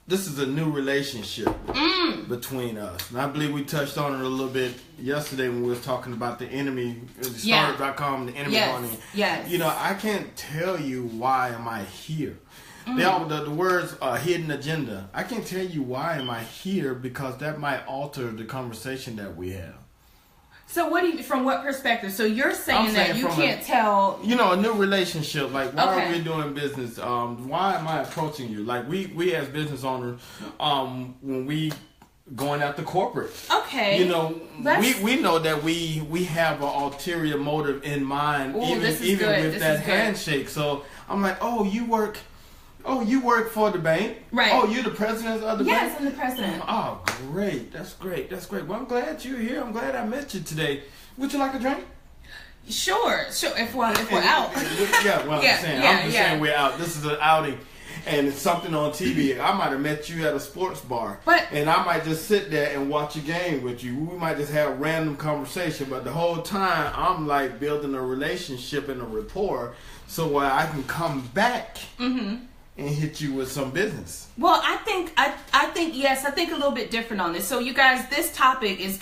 this is a new relationship between us. And I believe we touched on it a little bit yesterday when we was talking about the enemy, startup.com, the enemy money. Yes. I can't tell you why am I here. The words hidden agenda. I can't tell you why am I here because that might alter the conversation that we have. So from what perspective? So you're saying that you can't tell. A new relationship. Like, why are we doing business? Why am I approaching you? Like, we as business owners, when we going after corporate. Okay. We know that we have an ulterior motive in mind, even with that handshake. So I'm like, oh, you work for the bank? Right. Oh, you're the president of the bank? Yes, I'm the president. Oh, great. That's great. Well, I'm glad you're here. I'm glad I met you today. Would you like a drink? Sure. If we're out. I'm just saying we're out. This is an outing. And it's something on TV. I might have met you at a sports bar. And I might just sit there and watch a game with you. We might just have random conversation. But the whole time, I'm like building a relationship and a rapport so where I can come back and hit you with some business. Well, I think a little bit different on this. So you guys, this topic is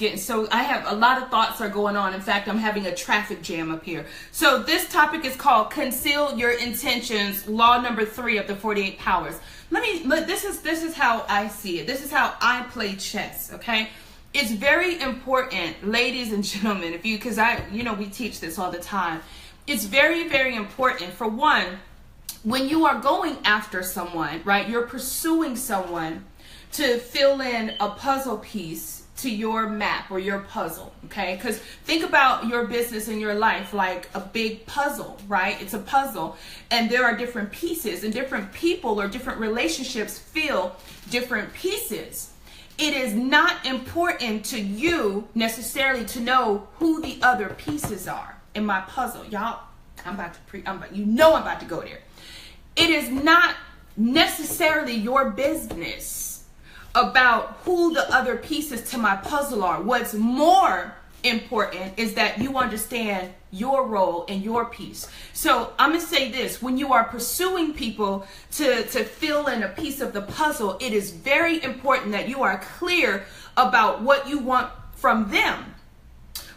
I have a lot of thoughts are going on. In fact, I'm having a traffic jam up here. So this topic is called Conceal Your Intentions, law number 3 of the 48 powers. This is how I see it. This is how I play chess, okay? It's very important, ladies and gentlemen, because we teach this all the time. It's very, very important, for one, when you are going after someone, right, you're pursuing someone to fill in a puzzle piece to your map or your puzzle, okay? Because think about your business and your life like a big puzzle, right? It's a puzzle, and there are different pieces, and different people or different relationships fill different pieces. It is not important to you necessarily to know who the other pieces are in my puzzle. Y'all, I'm about to go there. It is not necessarily your business about who the other pieces to my puzzle are. What's more important is that you understand your role and your piece. So I'm going to say this. When you are pursuing people to fill in a piece of the puzzle, it is very important that you are clear about what you want from them.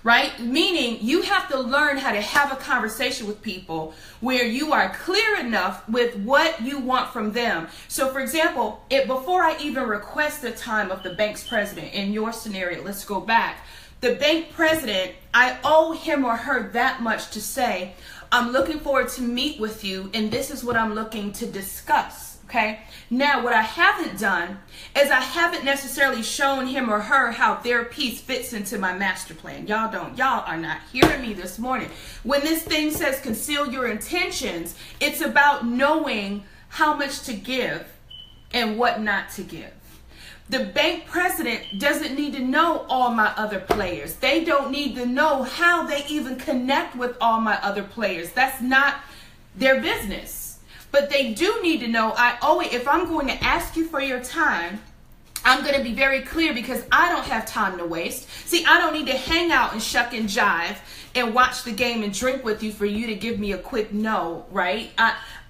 Right? Meaning you have to learn how to have a conversation with people where you are clear enough with what you want from them. So for example, before I even request the time of the bank's president, in your scenario, let's go back. the bank president, I owe him or her that much to say, I'm looking forward to meet with you, and this is what I'm looking to discuss. Okay. Now, what I haven't done is I haven't necessarily shown him or her how their piece fits into my master plan. Y'all are not hearing me this morning. When this thing says conceal your intentions, it's about knowing how much to give and what not to give. The bank president doesn't need to know all my other players. They don't need to know how they even connect with all my other players. That's not their business. But they do need to know, if I'm going to ask you for your time, I'm going to be very clear because I don't have time to waste. See, I don't need to hang out and shuck and jive and watch the game and drink with you for you to give me a quick no, right?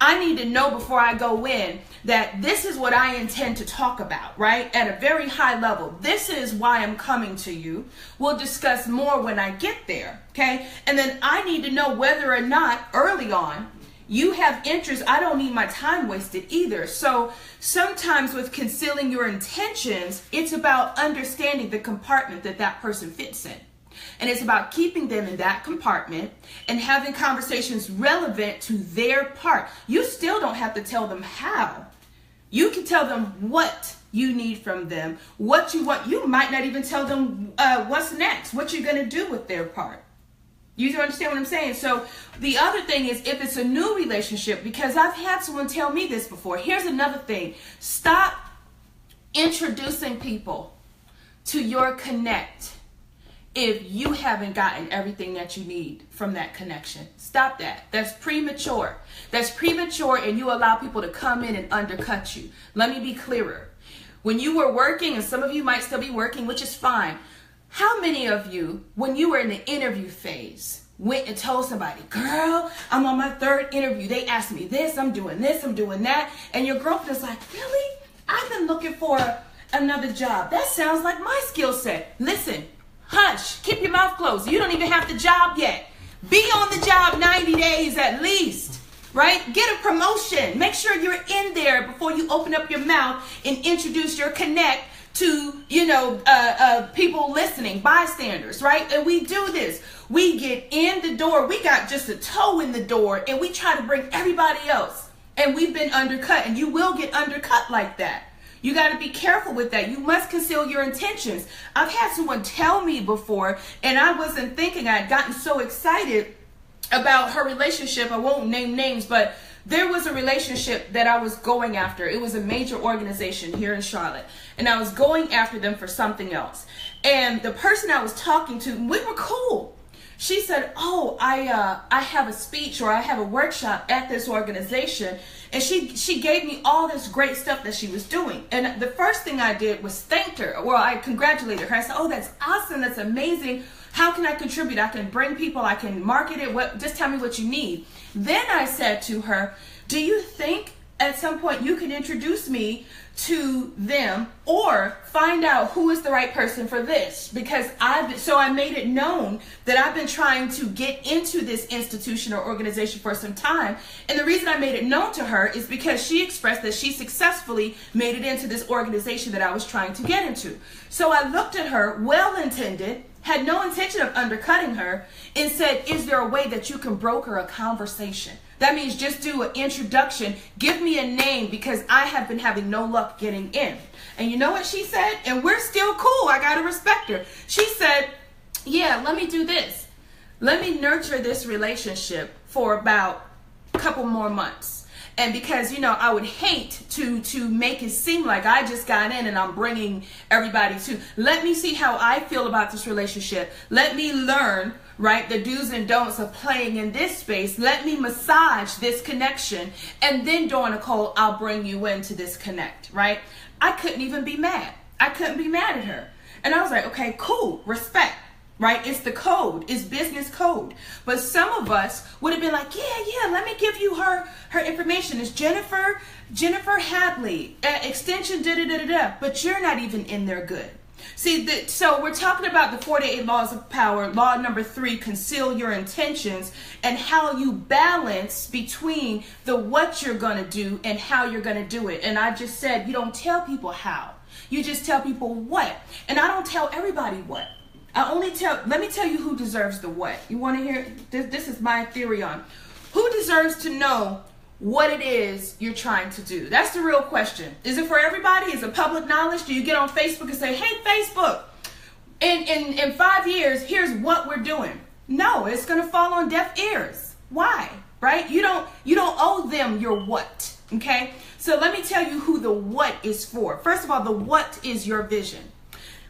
I need to know before I go in that this is what I intend to talk about, right? At a very high level. This is why I'm coming to you. We'll discuss more when I get there, okay? And then I need to know whether or not early on you have interest. I don't need my time wasted either. So sometimes with concealing your intentions, it's about understanding the compartment that person fits in. And it's about keeping them in that compartment and having conversations relevant to their part. You still don't have to tell them how. You can tell them what you need from them, what you want. You might not even tell them what's next, what you're going to do with their part. You understand what I'm saying? So the other thing is, if it's a new relationship, because I've had someone tell me this before. Here's another thing. Stop introducing people to your connect if you haven't gotten everything that you need from that connection. Stop that. That's premature. That's premature, and you allow people to come in and undercut you. Let me be clearer. When you were working, and some of you might still be working, which is fine. How many of you, when you were in the interview phase, went and told somebody, girl, I'm on my 3rd interview. They asked me this, I'm doing that. And your girlfriend is like, really? I've been looking for another job. That sounds like my skill set. Listen, hush, keep your mouth closed. You don't even have the job yet. Be on the job 90 days at least, right? Get a promotion. Make sure you're in there before you open up your mouth and introduce your connect to, people listening, bystanders, right? And we do this. We get in the door. We got just a toe in the door, and we try to bring everybody else. And we've been undercut, and you will get undercut like that. You got to be careful with that. You must conceal your intentions. I've had someone tell me before, and I wasn't thinking. I had gotten so excited about her relationship. I won't name names, but there was a relationship that I was going after. It was a major organization here in Charlotte, and I was going after them for something else. And the person I was talking to, we were cool. She said, oh, I have a speech, or I have a workshop at this organization. And she gave me all this great stuff that she was doing. And the first thing I did was thanked her. Well, I congratulated her. I said, oh, that's awesome. That's amazing. How can I contribute? I can bring people. I can market it. Just tell me what you need. Then I said to her, do you think at some point you can introduce me to them, or find out who is the right person for this? Because I made it known that I've been trying to get into this institution or organization for some time. And the reason I made it known to her is because she expressed that she successfully made it into this organization that I was trying to get into. So I looked at her, well-intended, had no intention of undercutting her, and said, is there a way that you can broker a conversation? That means just do an introduction. Give me a name, because I have been having no luck getting in. And you know what she said? And we're still cool. I got to respect her. She said, yeah, let me do this. Let me nurture this relationship for about a couple more months. And because, I would hate to make it seem like I just got in and I'm bringing everybody to. Let me see how I feel about this relationship. Let me learn, right, the do's and don'ts of playing in this space. Let me massage this connection. And then, Dawn Nicole, I'll bring you into this connect, right? I couldn't even be mad. I couldn't be mad at her. And I was like, okay, cool, respect. Right? It's the code. It's business code. But some of us would have been like, yeah, let me give you her information. It's Jennifer Hadley, extension, da-da-da-da-da. But you're not even in there good. See, so we're talking about the 48 laws of power. Law number 3, conceal your intentions, and how you balance between the what you're going to do and how you're going to do it. And I just said, you don't tell people how. You just tell people what. And I don't tell everybody what. Let me tell you who deserves the what. You want to hear? This is my theory on who deserves to know what it is you're trying to do. That's the real question. Is it for everybody? Is it public knowledge? Do you get on Facebook and say, hey, Facebook, in 5 years, here's what we're doing? No, it's going to fall on deaf ears. Why? Right? You don't owe them your what. Okay? So let me tell you who the what is for. First of all, the what is your vision.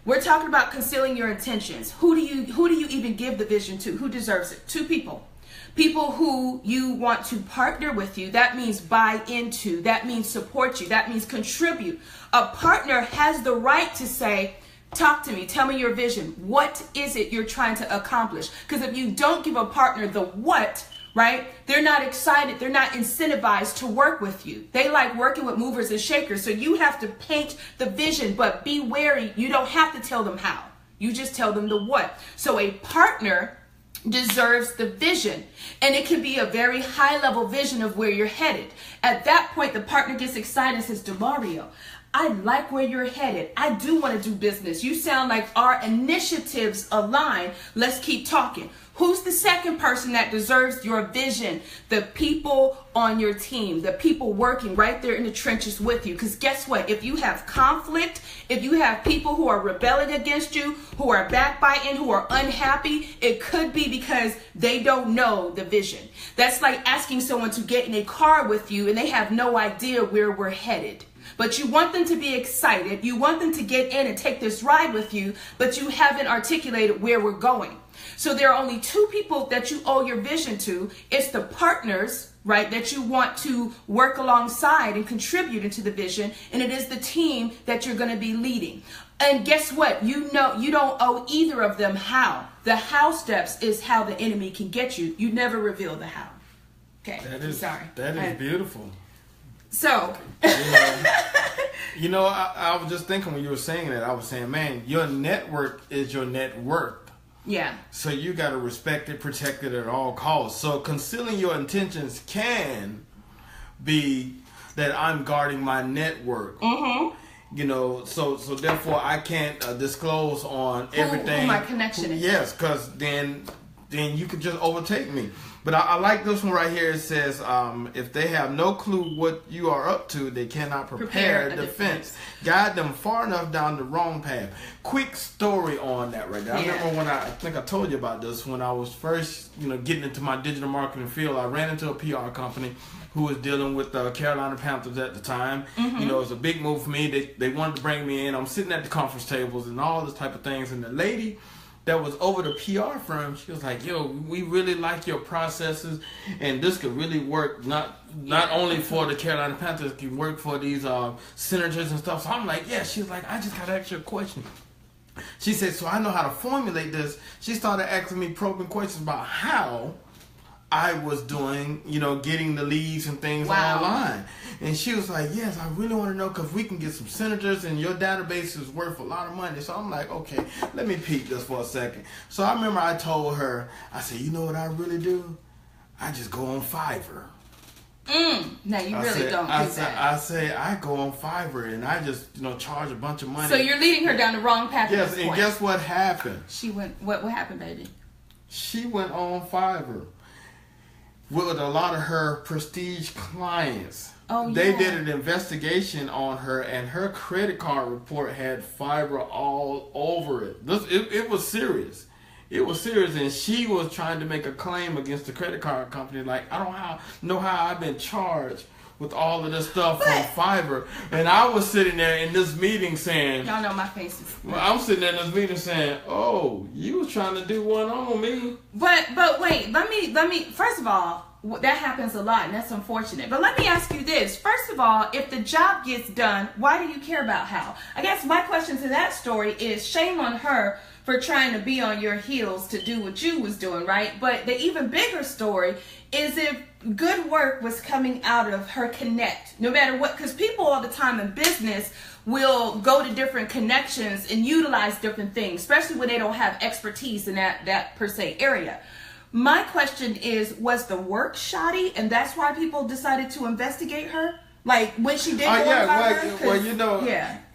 We're talking about concealing your intentions. Who do you even give the vision to? Who deserves it? 2 people. People who you want to partner with you. That means buy into. That means support you. That means contribute. A partner has the right to say, talk to me. Tell me your vision. What is it you're trying to accomplish? Because if you don't give a partner the what, right, they're not excited. They're not incentivized to work with you. They like working with movers and shakers. So you have to paint the vision, but be wary. You don't have to tell them how. You just tell them the what. So a partner deserves the vision, and it can be a very high level vision of where you're headed. At that point, the partner gets excited and says, DeMario, I like where you're headed. I do want to do business. You sound like our initiatives align. Let's keep talking. Who's the second person that deserves your vision? The people on your team, the people working right there in the trenches with you. Because guess what? If you have conflict, if you have people who are rebelling against you, who are backbiting, who are unhappy, it could be because they don't know the vision. That's like asking someone to get in a car with you and they have no idea where we're headed. But you want them to be excited. You want them to get in and take this ride with you, but you haven't articulated where we're going. So there are only 2 people that you owe your vision to. It's the partners, right, that you want to work alongside and contribute into the vision. And it is the team that you're going to be leading. And guess what? You know, you don't owe either of them how. The how steps is how the enemy can get you. You never reveal the how. Okay. That is beautiful. So, you know, I was just thinking when you were saying that, I was saying, man, your network is your net worth. Yeah. So you got to respect it, protect it at all costs. So concealing your intentions can be that I'm guarding my network. Mm-hmm. You know, so therefore I can't disclose on everything. Who my connection is. Yes, because then you could just overtake me. But I like this one right here. It says, if they have no clue what you are up to, they cannot prepare a defense. Guide them far enough down the wrong path. Quick story on that right there. Yeah. I remember when I think I told you about this, when I was first, getting into my digital marketing field, I ran into a PR company who was dealing with the Carolina Panthers at the time. Mm-hmm. It was a big move for me. They wanted to bring me in. I'm sitting at the conference tables and all this type of things. And the lady that was over the PR firm, she was like, yo, we really like your processes, and this could really work not only for the Carolina Panthers, it can work for these senators and stuff. So I'm like, yeah. She was like, I just got to ask you a question. She said, so I know how to formulate this. She started asking me probing questions about how I was doing, getting the leads and things online. And she was like, yes, I really want to know because we can get some senators and your database is worth a lot of money. So I'm like, okay, let me peek this for a second. So I remember I told her, I said, you know what I really do? I just go on Fiverr. No, you really don't do that. I say I go on Fiverr and I just, charge a bunch of money. So you're leading her down the wrong path. Yes, and guess what happened? She went, what happened, baby? She went on Fiverr with a lot of her prestige clients. Oh, yeah. They did an investigation on her, and her credit card report had Fiverr all over it. It was serious. It was serious, and she was trying to make a claim against the credit card company. Like, I don't know how I've been charged with all of this stuff from Fiverr. And I was sitting there in this meeting saying... Y'all know my faces. Well, I'm sitting there in this meeting saying, oh, you was trying to do one on me. But wait, let me, first of all, that happens a lot, and that's unfortunate. But let me ask you this. First of all, if the job gets done, why do you care about how? I guess my question to that story is shame on her for trying to be on your heels to do what you was doing, right? But the even bigger story is if good work was coming out of her connect, no matter what, because people all the time in business will go to different connections and utilize different things, especially when they don't have expertise in that per se area. My question is, was the work shoddy, and that's why people decided to investigate her? Like when she did go on Fiverr?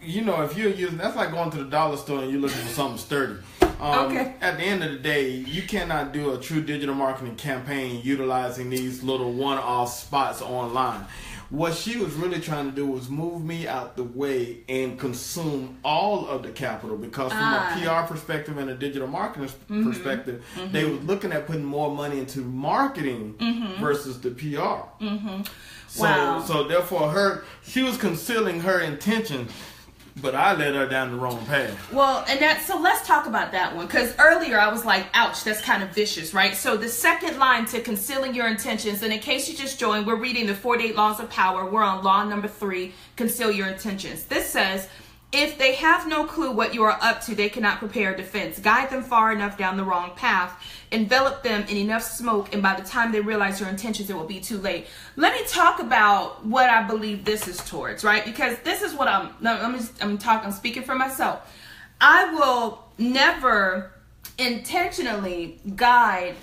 If you're using, that's like going to the dollar store and you're looking for something sturdy. Okay. At the end of the day, you cannot do a true digital marketing campaign utilizing these little one-off spots online. What she was really trying to do was move me out the way and consume all of the capital, because from a PR perspective and a digital marketing perspective, they were looking at putting more money into marketing versus the PR. So therefore she was concealing her intention, but I led her down the wrong path. Well, so let's talk about that one, because earlier I was like, ouch, that's kind of vicious, right? So the second line to concealing your intentions, and in case you just joined, we're reading the 48 Laws of Power. We're on law number 3, conceal your intentions. This says, if they have no clue what you are up to, they cannot prepare a defense. Guide them far enough down the wrong path. Envelop them in enough smoke, and by the time they realize your intentions, it will be too late. Let me talk about what I believe this is towards, right? Because this is what I'm speaking for myself. I will never intentionally guide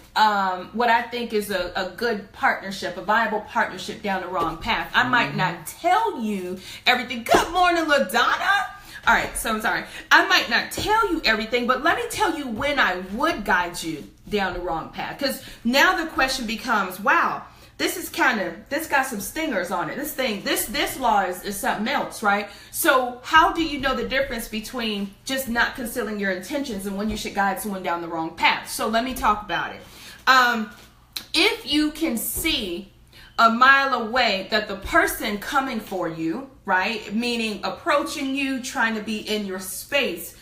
what I think is a good partnership, a viable partnership, down the wrong path. I might not tell you everything. Good morning, LaDonna. All right, so I'm sorry. I might not tell you everything, but let me tell you when I would guide you down the wrong path. Because now the question becomes, wow, this got some stingers on it. This law is something else, right? So how do you know the difference between just not concealing your intentions and when you should guide someone down the wrong path? So let me talk about it. If you can see a mile away that the person coming for you, right, meaning approaching you, trying to be in your space,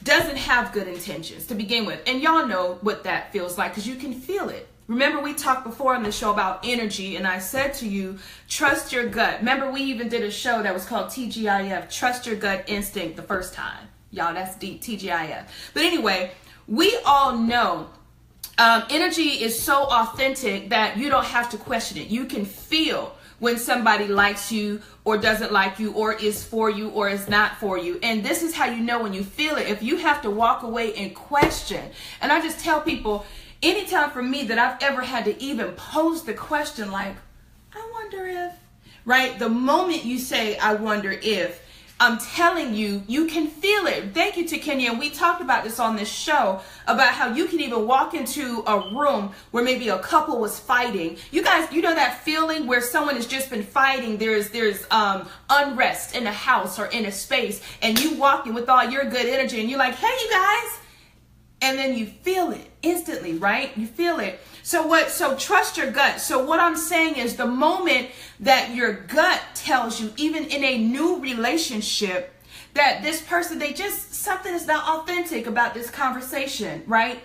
doesn't have good intentions to begin with. And y'all know what that feels like, because you can feel it. Remember, we talked before on the show about energy, and I said to you, trust your gut. Remember, we even did a show that was called TGIF, Trust Your Gut Instinct, the first time. Y'all, that's deep, TGIF. But anyway, we all know energy is so authentic that you don't have to question it. You can feel when somebody likes you or doesn't like you or is for you or is not for you. And this is how you know when you feel it. If you have to walk away and question, and I just tell people, anytime for me that I've ever had to even pose the question, like, I wonder if, right? The moment you say, I wonder if, I'm telling you, you can feel it. Thank you to Kenya. And we talked about this on this show, about how you can even walk into a room where maybe a couple was fighting. You guys, you know that feeling where someone has just been fighting. There's unrest in a house or in a space, and you walk in with all your good energy and you're like, hey, you guys. And then you feel it instantly, right? You feel it. So trust your gut. So what I'm saying is, the moment that your gut tells you, even in a new relationship, that this person, something is not authentic about this conversation, right?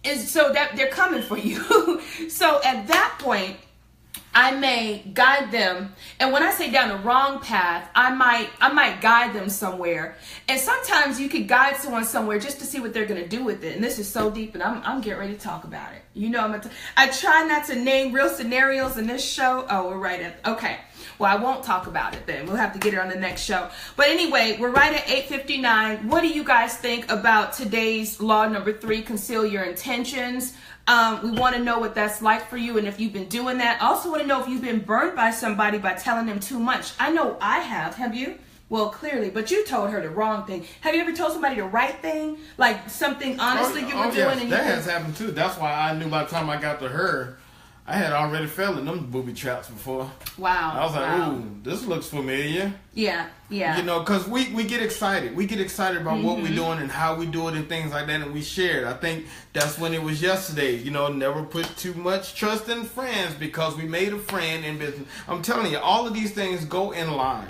Is so that they're coming for you. So at that point, I may guide them, and when I say down the wrong path, I might guide them somewhere. And sometimes you could guide someone somewhere just to see what they're going to do with it. And this is so deep, and I'm getting ready to talk about it. You know, I try not to name real scenarios in this show. Oh, we're right at, okay. Well, I won't talk about it then. We'll have to get it on the next show. But anyway, we're right at 8:59. What do you guys think about today's law number 3, conceal your intentions? We want to know what that's like for you, and if you've been doing that. I also want to know if you've been burned by somebody by telling them too much. I know I have. Have you? Well, clearly, but you told her the wrong thing. Have you ever told somebody the right thing? Like something honestly you were doing? Yes, and that has happened too. That's why I knew by the time I got to her, I had already fell in them booby traps before. Wow. I was like, ooh, this looks familiar. Yeah, yeah. You know, because we get excited. We get excited about what we're doing and how we do it and things like that, and we share it. I think that's when it was yesterday. You know, never put too much trust in friends, because we made a friend in business. I'm telling you, all of these things go in line.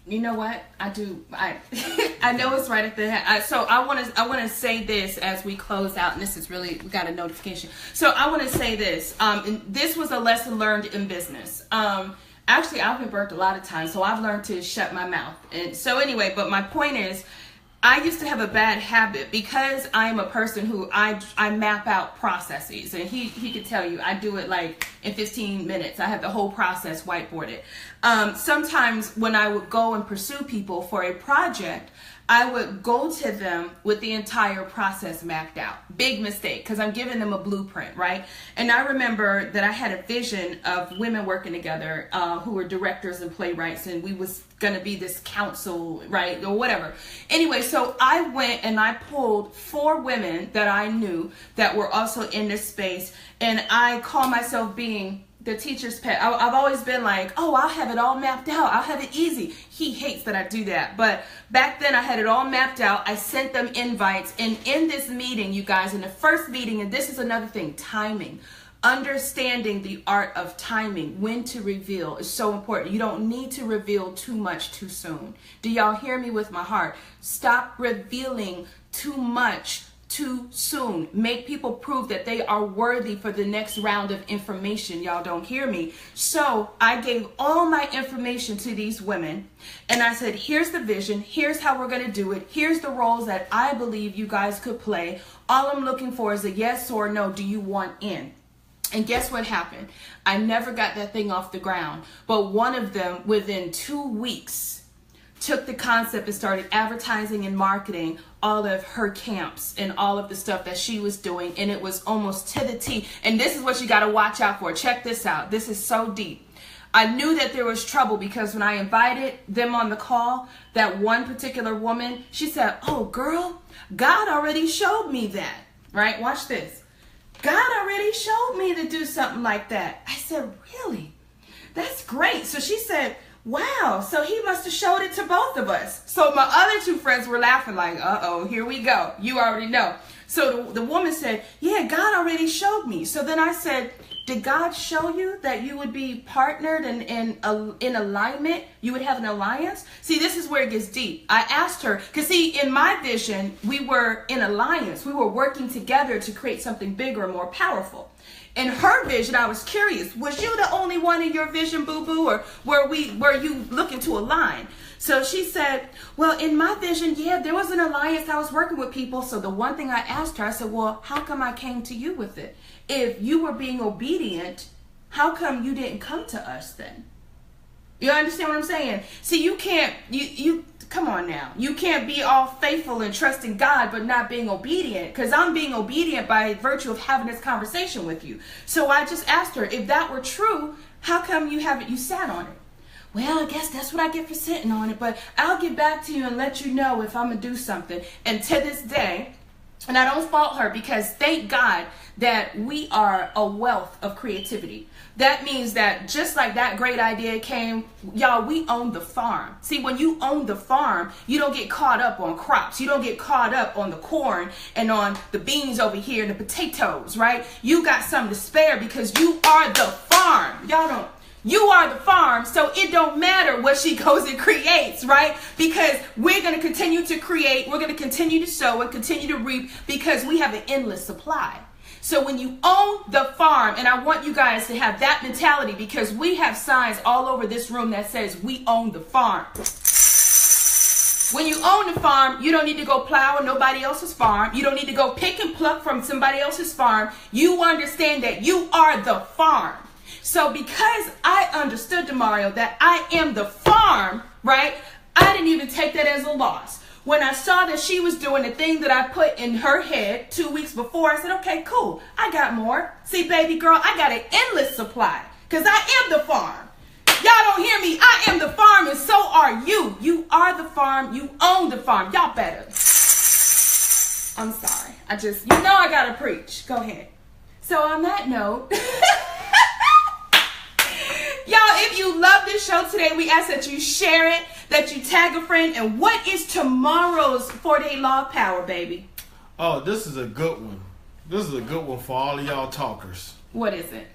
You know what? I do. I know it's right at the head. So I want to say this as we close out, and this is really, we got a notification. So I want to say this. And this was a lesson learned in business. Actually, I've been burnt a lot of times, so I've learned to shut my mouth. And so anyway, but my point is, I used to have a bad habit, because I am a person who I map out processes, and he could tell you I do it like in 15 minutes. I have the whole process whiteboarded. Sometimes when I would go and pursue people for a project, I would go to them with the entire process mapped out. Big mistake, because I'm giving them a blueprint, right? And I remember that I had a vision of women working together who were directors and playwrights, and we was going to be this council, right, or whatever. Anyway, so I went and I pulled 4 women that I knew that were also in this space, and I call myself being the teacher's pet. I've always been like, oh, I'll have it all mapped out. I'll have it easy. He hates that I do that. But back then I had it all mapped out. I sent them invites. And in this meeting, you guys, in the first meeting, and this is another thing, timing. Understanding the art of timing, when to reveal, is so important. You don't need to reveal too much too soon. Do y'all hear me with my heart? Stop revealing too much too soon. Make people prove that they are worthy for the next round of information. Y'all don't hear me. So I gave all my information to these women, and I said, here's the vision, here's how we're going to do it, here's the roles that I believe you guys could play. All I'm looking for is a yes or no. Do you want in? And guess what happened? I never got that thing off the ground. But one of them, within 2 weeks, took the concept and started advertising and marketing all of her camps and all of the stuff that she was doing. And it was almost to the T. And this is what you got to watch out for. Check this out. This is so deep. I knew that there was trouble because when I invited them on the call, that one particular woman, she said, oh, girl, God already showed me that. Right? Watch this. God already showed me to do something like that. I said, really? That's great. So she said, wow, so he must have showed it to both of us. So my other 2 friends were laughing like, uh-oh, here we go. You already know. So the woman said, yeah, God already showed me. So then I said, did God show you that you would be partnered and in alignment? You would have an alliance? See, this is where it gets deep. I asked her, because see, in my vision, we were in alliance. We were working together to create something bigger and more powerful. In her vision, I was curious, was you the only one in your vision, boo-boo, or were you looking to align? So she said, well, in my vision, yeah, there was an alliance. I was working with people. So the one thing I asked her, I said, well, how come I came to you with it? If you were being obedient, how come you didn't come to us then? You understand what I'm saying? See, you can't, you come on now. You can't be all faithful and trusting God, but not being obedient. Because I'm being obedient by virtue of having this conversation with you. So I just asked her, if that were true, how come you sat on it? Well, I guess that's what I get for sitting on it. But I'll get back to you and let you know if I'm going to do something. And to this day, and I don't fault her, because thank God that we are a wealth of creativity. That means that just like that great idea came, y'all, we own the farm. See, when you own the farm, you don't get caught up on crops. You don't get caught up on the corn and on the beans over here and the potatoes, right? You got something to spare because you are the farm. Y'all don't. You are the farm, so it don't matter what she goes and creates, right? Because we're going to continue to create, we're going to continue to sow and continue to reap because we have an endless supply. So when you own the farm, and I want you guys to have that mentality, because we have signs all over this room that says we own the farm. When you own the farm, you don't need to go plow on nobody else's farm. You don't need to go pick and pluck from somebody else's farm. You understand that you are the farm. So because I understood, Demario, that I am the farm, right, I didn't even take that as a loss. When I saw that she was doing the thing that I put in her head 2 weeks before, I said, okay, cool, I got more. See, baby girl, I got an endless supply because I am the farm. Y'all don't hear me. I am the farm, and so are you. You are the farm. You own the farm. Y'all better. I'm sorry. I got to preach. Go ahead. So on that note... Y'all, if you love this show today, we ask that you share it, that you tag a friend. And what is tomorrow's 4-day law of power, baby? Oh, this is a good one. This is a good one for all of y'all talkers. What is it?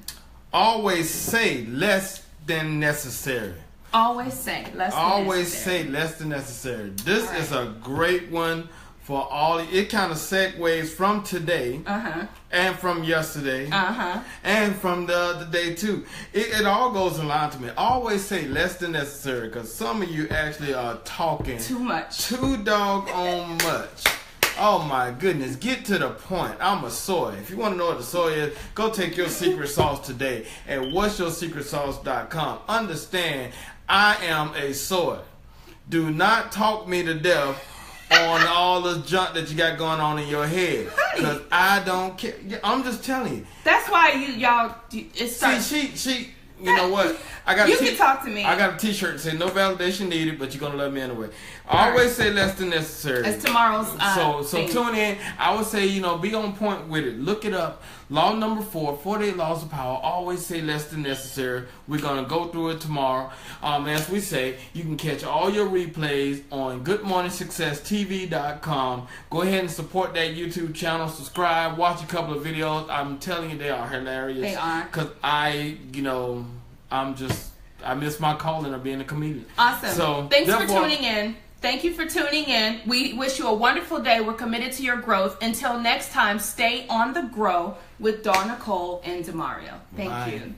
Always say less than necessary. Always say less than Always necessary. say less than necessary. This is a great one for all. It kind of segues from today and from yesterday and from the other day too. It all goes in line to me. Always say less than necessary, because some of you actually are talking too much. Too doggone much. Oh my goodness, get to the point. I'm a soy. If you want to know what the soy is, go take your secret sauce today at what'syourSecretSauce.com. Understand, I am a soy. Do not talk me to death on all the junk that you got going on in your head. Because I don't care. I'm just telling you. That's why y'all. She. You know what? You can talk to me. I got a T-shirt that says "No validation needed, but you're gonna love me anyway." I always say less than necessary. It's tomorrow's. So tune in. I would say be on point with it. Look it up. Law number 4, 48 laws of power. Always say less than necessary. We're gonna go through it tomorrow. As we say, you can catch all your replays on GoodMorningSuccessTV.com. Go ahead and support that YouTube channel. Subscribe. Watch a couple of videos. I'm telling you, they are hilarious. They are. Cause I miss my calling of being a comedian. Awesome. So thanks for tuning in. Thank you for tuning in. We wish you a wonderful day. We're committed to your growth. Until next time, stay on the grow with Dawn Nicole and Demario. Thank you.